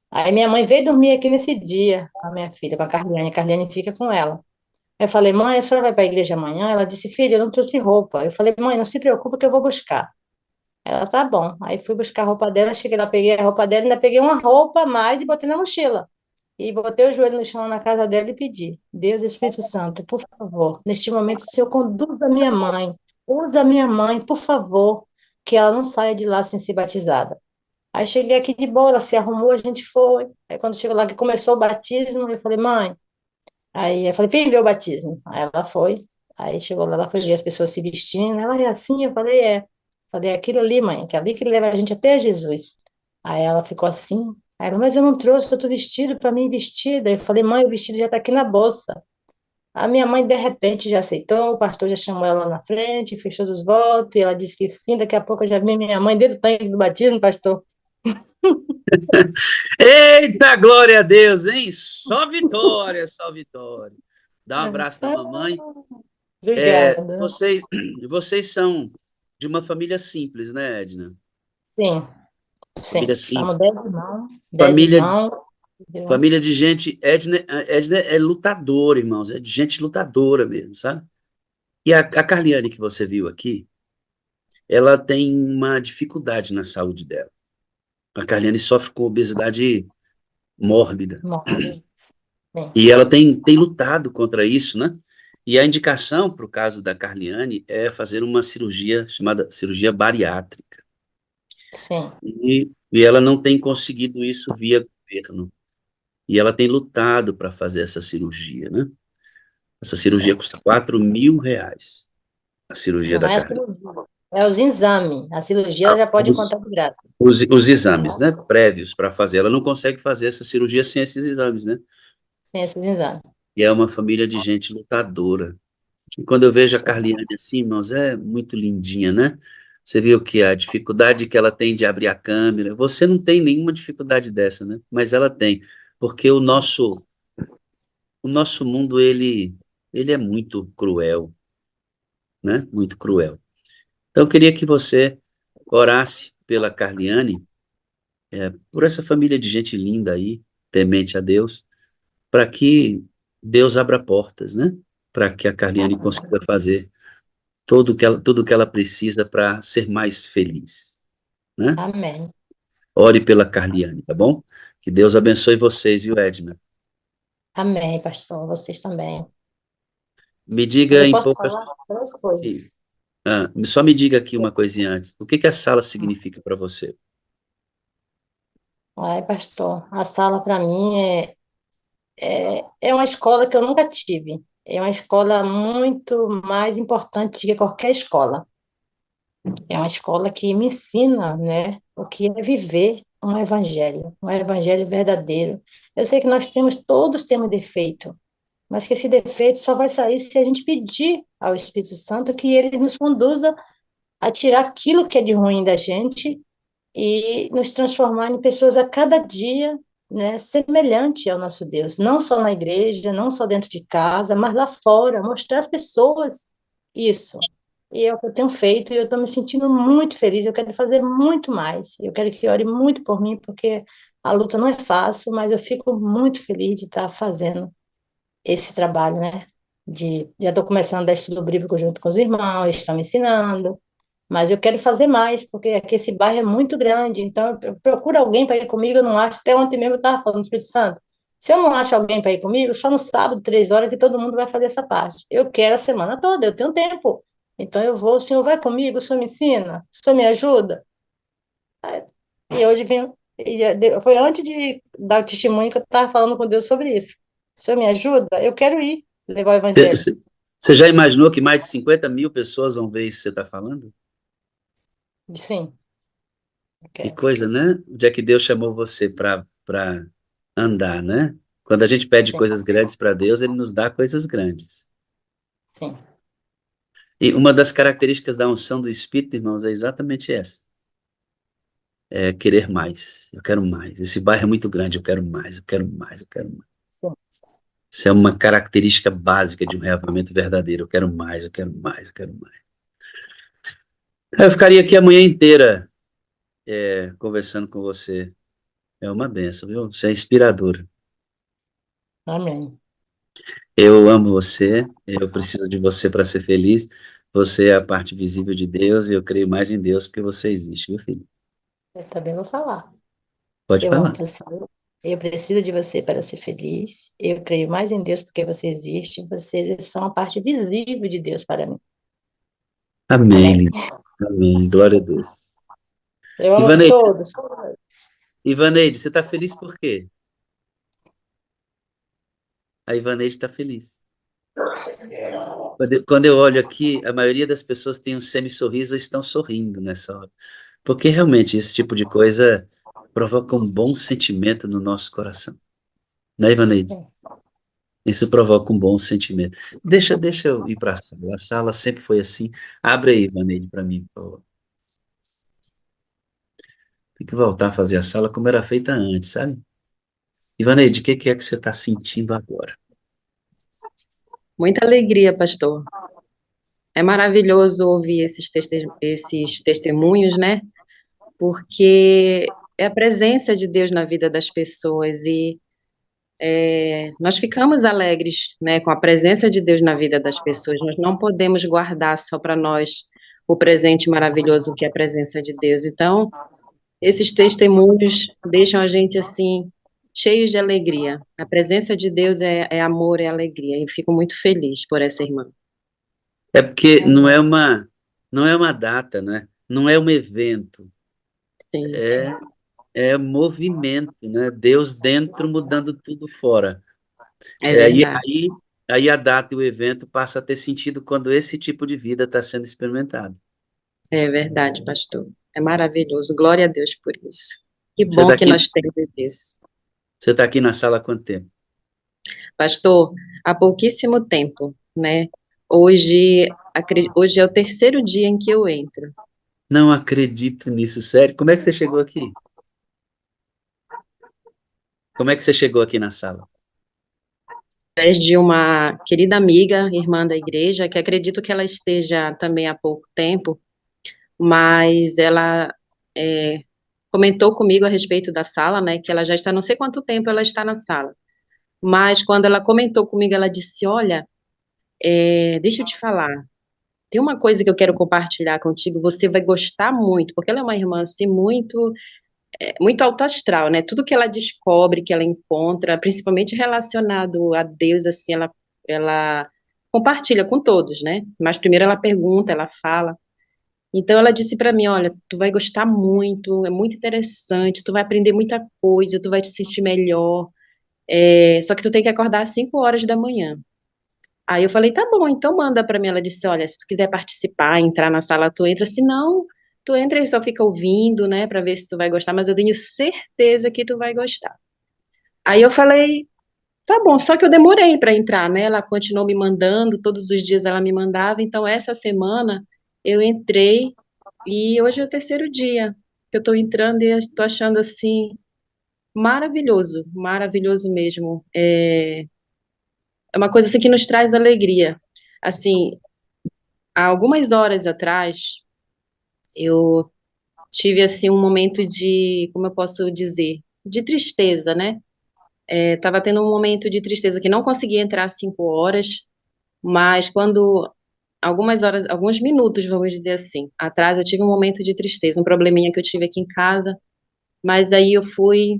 B: Aí minha mãe veio dormir aqui nesse dia, com a minha filha, com a Carliane fica com ela. Aí eu falei, mãe, a senhora vai para a igreja amanhã? Ela disse, filha, eu não trouxe roupa. Eu falei, mãe, não se preocupa que eu vou buscar. Ela, tá bom. Aí fui buscar a roupa dela, cheguei lá, peguei a roupa dela, ainda peguei uma roupa a mais e botei na mochila. E botei o joelho no chão na casa dela e pedi, Deus Espírito Santo, por favor, neste momento o Senhor conduza a minha mãe, usa a minha mãe, por favor, que ela não saia de lá sem ser batizada. Aí cheguei aqui de boa, ela se arrumou, a gente foi. Aí quando chegou lá que começou o batismo, eu falei, mãe, aí eu falei, quem vê o batismo? Aí ela foi, aí chegou lá, ela foi ver as pessoas se vestindo, ela é assim, eu falei, é. Falei, é aquilo ali, mãe, que é ali que leva a gente até Jesus. Aí ela ficou assim, aí ela, mas eu não trouxe outro vestido para mim vestida. Eu falei, mãe, o vestido já está aqui na bolsa. A minha mãe, de repente, já aceitou, o pastor já chamou ela lá na frente, fez todos os votos, e ela disse que sim, daqui a pouco eu já vi minha mãe dentro do tanque do batismo, pastor.
A: Eita, glória a Deus, hein? Só vitória, só vitória. Dá um abraço na mamãe.
B: Obrigada.
A: Vocês, vocês são de uma família simples, né, Edna?
B: Sim, sim,
A: Família
B: somos
A: simples.
B: 10 irmãos, dez
A: Família de,
B: irmãos, entendeu?
A: família de gente. Edna é lutadora, irmãos. É de gente lutadora mesmo, sabe? E a Carliane que você viu aqui, ela tem uma dificuldade na saúde dela. A Carliane sofre com obesidade mórbida.
B: Irmãos, sim,
A: E ela tem lutado contra isso, né? E a indicação para o caso da Carliane é fazer uma cirurgia chamada cirurgia bariátrica.
B: sim.
A: E ela não tem conseguido isso via governo. E ela tem lutado para fazer essa cirurgia, né? Essa cirurgia
B: Sim.
A: custa R$ 4.000, a cirurgia
B: Não
A: da
B: é a
A: Carliane.
B: cirurgia, é os exames. A cirurgia ela já pode
A: Os,
B: contar de graça.
A: os exames, né? Prévios para fazer. Ela não consegue fazer essa cirurgia sem esses exames, né?
B: Sem esses exames.
A: E é uma família de gente lutadora. E quando eu vejo a Carliane assim, irmãos, é muito lindinha, né? Você viu que a dificuldade que ela tem de abrir a câmera, você não tem nenhuma dificuldade dessa, né? Mas ela tem, porque o nosso mundo, ele é muito cruel, né? Muito cruel. Então, eu queria que você orasse pela Carliane por essa família de gente linda aí, temente a Deus, para que Deus abra portas, né? Para que a Carliane consiga fazer tudo que ela precisa para ser mais feliz, né?
B: Amém.
A: Ore pela Carliane, tá bom? Que Deus abençoe vocês, viu, Edna?
B: Amém, pastor. Vocês também.
A: Me
B: Mas
A: diga
B: eu
A: em
B: posso
A: poucas.
B: falar duas coisas.
A: Sim. Só me diga aqui uma coisinha antes. O que que a sala significa para você?
B: Ai, pastor, a sala para mim é uma escola que eu nunca tive. É uma escola muito mais importante que qualquer escola. É uma escola que me ensina, né, o que é viver um evangelho verdadeiro. Eu sei que todos temos defeito, mas que esse defeito só vai sair se a gente pedir ao Espírito Santo que ele nos conduza a tirar aquilo que é de ruim da gente e nos transformar em pessoas a cada dia, né, semelhante ao nosso Deus, não só na igreja, não só dentro de casa, mas lá fora, mostrar às pessoas isso. E é o que eu tenho feito e eu estou me sentindo muito feliz. Eu quero fazer muito mais. Eu quero que ore muito por mim, porque a luta não é fácil, mas eu fico muito feliz de estar fazendo esse trabalho, né? Já estou começando a estudar o bíblico junto com os irmãos, estão me ensinando. Mas eu quero fazer mais, porque aqui esse bairro é muito grande, então eu procuro alguém para ir comigo, eu não acho. Até ontem mesmo eu estava falando no Espírito Santo. Se eu não acho alguém para ir comigo, só no sábado, 3 horas, que todo mundo vai fazer essa parte. Eu quero a semana toda, eu tenho tempo. Então eu vou, o senhor vai comigo, o senhor me ensina, o senhor me ajuda. E hoje foi antes de dar o testemunho que eu estava falando com Deus sobre isso. O senhor me ajuda? Eu quero ir levar o evangelho.
A: Você já imaginou que mais de 50 mil pessoas vão ver isso que você está falando?
B: Sim, eu
A: Que
B: quero.
A: coisa, né? Onde é que Deus chamou você para andar, né? Quando a gente pede
B: Sim,
A: coisas grandes para Deus, Ele nos dá coisas grandes.
B: sim,
A: E uma das características da unção do Espírito, irmãos, é exatamente essa. É querer mais. Eu quero mais. Esse bairro é muito grande, eu quero mais, eu quero mais, eu quero mais.
B: sim.
A: Isso é uma característica básica de um reavivamento verdadeiro. Eu quero mais, eu quero mais, eu quero mais. Eu ficaria aqui a manhã inteira conversando com você. É uma benção, viu? Você é inspiradora.
B: Amém.
A: Eu amo você, eu preciso de você para ser feliz. Você é a parte visível de Deus e eu creio mais em Deus porque você existe, meu filho.
B: Eu também vou falar.
A: Pode
B: Eu amo
A: falar.
B: você. Eu preciso de você para ser feliz. Eu creio mais em Deus porque você existe. Vocês são a parte visível de Deus para mim.
A: Amém,
B: Amém?
A: lindo. Amém. Glória a Deus.
B: Eu amo
A: Ivaneide,
B: todos.
A: Ivaneide, você está feliz por quê? A Ivaneide está feliz. Quando eu olho aqui, a maioria das pessoas tem um semi-sorriso ou estão sorrindo nessa hora. Porque realmente esse tipo de coisa provoca um bom sentimento no nosso coração. Né, Ivaneide? Isso provoca um bom sentimento. Deixa eu ir para a sala. A sala sempre foi assim. Abre aí, Ivaneide, para mim, por favor. Tem que voltar a fazer a sala como era feita antes, sabe? Ivaneide, o que que é que você está sentindo agora?
E: Muita alegria, pastor. É maravilhoso ouvir esses testemunhos, né? Porque é a presença de Deus na vida das pessoas e nós ficamos alegres, né, com a presença de Deus na vida das pessoas. Nós não podemos guardar só para nós o presente maravilhoso que é a presença de Deus. Então, esses testemunhos deixam a gente assim cheios de alegria. A presença de Deus é amor, é alegria. E fico muito feliz por essa irmã.
A: É porque não é uma data, né? Não é um evento,
E: Sim,
A: é, é movimento, né? Deus dentro mudando tudo fora.
E: é
A: É, e
E: verdade.
A: aí a data e o evento passa a ter sentido quando esse tipo de vida está sendo experimentado.
E: É verdade, pastor. É maravilhoso. Glória a Deus por isso. Que
A: Você
E: bom
A: está
E: que
A: aqui,
E: nós temos isso.
A: você tá aqui na sala há quanto tempo?
E: Pastor, há pouquíssimo tempo, né? Hoje é o terceiro dia em que eu entro.
A: Não acredito nisso, sério. Como é que você chegou aqui? Como é que você chegou aqui na sala?
E: Através de uma querida amiga, irmã da igreja, que acredito que ela esteja também há pouco tempo, mas ela é, comentou comigo a respeito da sala, né, que ela já está, não sei quanto tempo ela está na sala, mas quando ela comentou comigo, ela disse, olha, deixa eu te falar, tem uma coisa que eu quero compartilhar contigo, você vai gostar muito, porque ela é uma irmã, assim, muito alto astral, né, tudo que ela descobre, que ela encontra, principalmente relacionado a Deus, assim, ela compartilha com todos, né, mas primeiro ela pergunta, ela fala. Então ela disse para mim, olha, tu vai gostar muito, é muito interessante, tu vai aprender muita coisa, tu vai te sentir melhor, só que tu tem que acordar às 5 horas da manhã. Aí eu falei, tá bom, então manda para mim. Ela disse, olha, se tu quiser participar, entrar na sala, tu entra, se não, tu entra e só fica ouvindo, né, para ver se tu vai gostar, mas eu tenho certeza que tu vai gostar. Aí eu falei, tá bom, só que eu demorei para entrar, né, ela continuou me mandando, todos os dias ela me mandava, então essa semana eu entrei e hoje é o terceiro dia que eu estou entrando e estou achando assim maravilhoso, maravilhoso mesmo. É uma coisa assim que nos traz alegria. Assim, há algumas horas atrás eu tive assim um momento de, como eu posso dizer, de tristeza, né? Estava tendo um momento de tristeza que não conseguia entrar às 5 horas, mas quando algumas horas, alguns minutos, vamos dizer assim, atrás eu tive um momento de tristeza, um probleminha que eu tive aqui em casa. Mas aí eu fui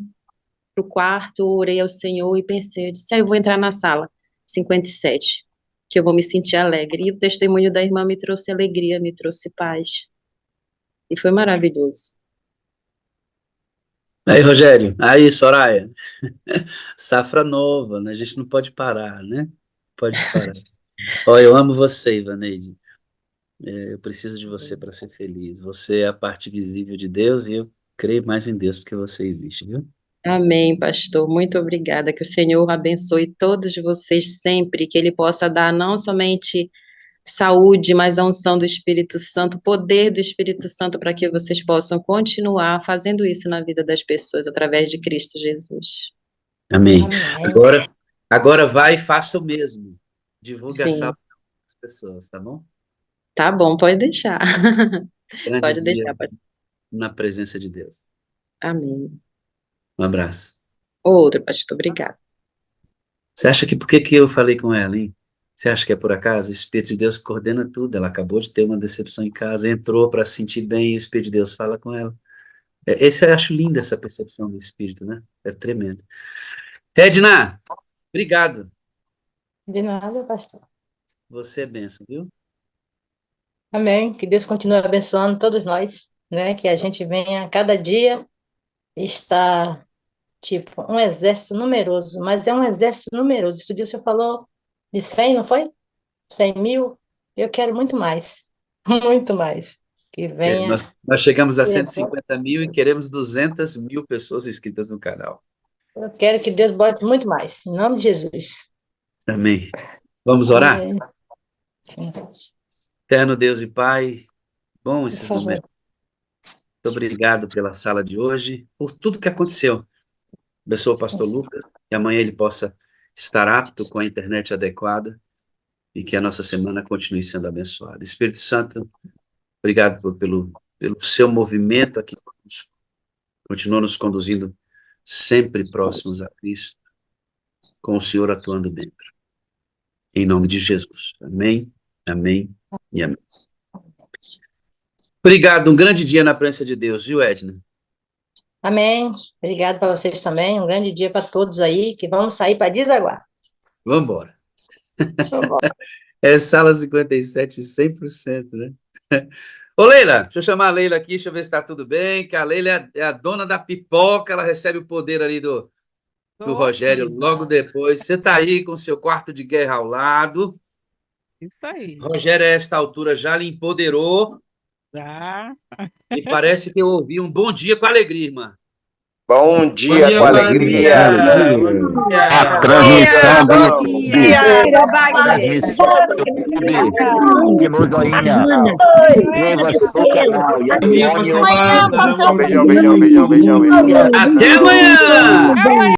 E: pro quarto, orei ao Senhor e pensei, eu disse, eu vou entrar na sala 57, que eu vou me sentir alegre. E o testemunho da irmã me trouxe alegria, me trouxe paz. E foi maravilhoso.
A: Aí, Rogério, aí, Soraya, safra nova, né? A gente não pode parar, né? Pode parar. Ó, eu amo você, Ivaneide. Eu preciso de você para ser feliz. Você é a parte visível de Deus e eu creio mais em Deus porque você existe, viu?
E: Amém, pastor. Muito obrigada. Que o Senhor abençoe todos vocês sempre, que Ele possa dar não somente saúde, mas a unção do Espírito Santo, o poder do Espírito Santo para que vocês possam continuar fazendo isso na vida das pessoas através de Cristo Jesus.
A: Amém.
B: Amém.
A: Agora vai e faça o mesmo. Divulgue a
E: Sim,
A: sala para as pessoas, tá bom?
E: tá bom, pode deixar.
A: Grande
E: Pode
A: dia
E: deixar, pode.
A: na presença de Deus.
E: Amém.
A: Um abraço.
E: Outro, pastor, obrigada.
A: Você acha que por que eu falei com ela, hein? Você acha que é por acaso? O Espírito de Deus coordena tudo. Ela acabou de ter uma decepção em casa, entrou para se sentir bem e o Espírito de Deus fala com ela. Esse eu acho linda essa percepção do Espírito, né? É tremendo. Edna, obrigado.
B: De nada, pastor.
A: Você é bênção, viu?
B: Amém. Que Deus continue abençoando todos nós, né? Que a gente venha cada dia estar, tipo, um exército numeroso, mas é um exército numeroso. Esse dia você falou de 100, não foi? 100.000? Eu quero muito mais. Muito mais. Que venha.
A: Nós chegamos a 150 mil e queremos 200 mil pessoas inscritas no canal.
B: Eu quero que Deus bote muito mais. Em nome de Jesus.
A: Amém. Vamos orar?
B: Amém. Sim,
A: Eterno Deus e Pai, bom
B: por
A: esses
B: favor.
A: momentos. Muito obrigado pela sala de hoje, por tudo que aconteceu. Abençoa o pastor
B: Sim,
A: Lucas, que amanhã ele possa estar apto com a internet adequada e que a nossa semana continue sendo abençoada. Espírito Santo, obrigado pelo seu movimento aqui conosco. Continua nos conduzindo sempre próximos a Cristo, com o Senhor atuando dentro. Em nome de Jesus. Amém, amém e amém. Obrigado, um grande dia na presença de Deus, viu, Edna?
B: amém. Obrigado para vocês também. Um grande dia para todos aí, que vamos sair para desaguar.
A: Vamos embora.
B: Vamos embora.
A: É sala 57, 100%, né? Ô, Leila, deixa eu chamar a Leila aqui, deixa eu ver se está tudo bem, que a Leila é a dona da pipoca, ela recebe o poder ali do Rogério logo depois. Você está aí com o seu quarto de guerra ao lado.
F: Isso aí.
A: Rogério, a esta altura, já lhe empoderou
F: Já.
A: e parece que eu ouvi um bom dia com alegria, irmã.
G: Bom dia com alegria.
H: A transmissão do YouTube.
B: Transmissão
H: Clique no joinha. Inscreva-se no canal. E acione o
G: Beijão, beijão, beijão, beijão, beijão.
A: Até amanhã!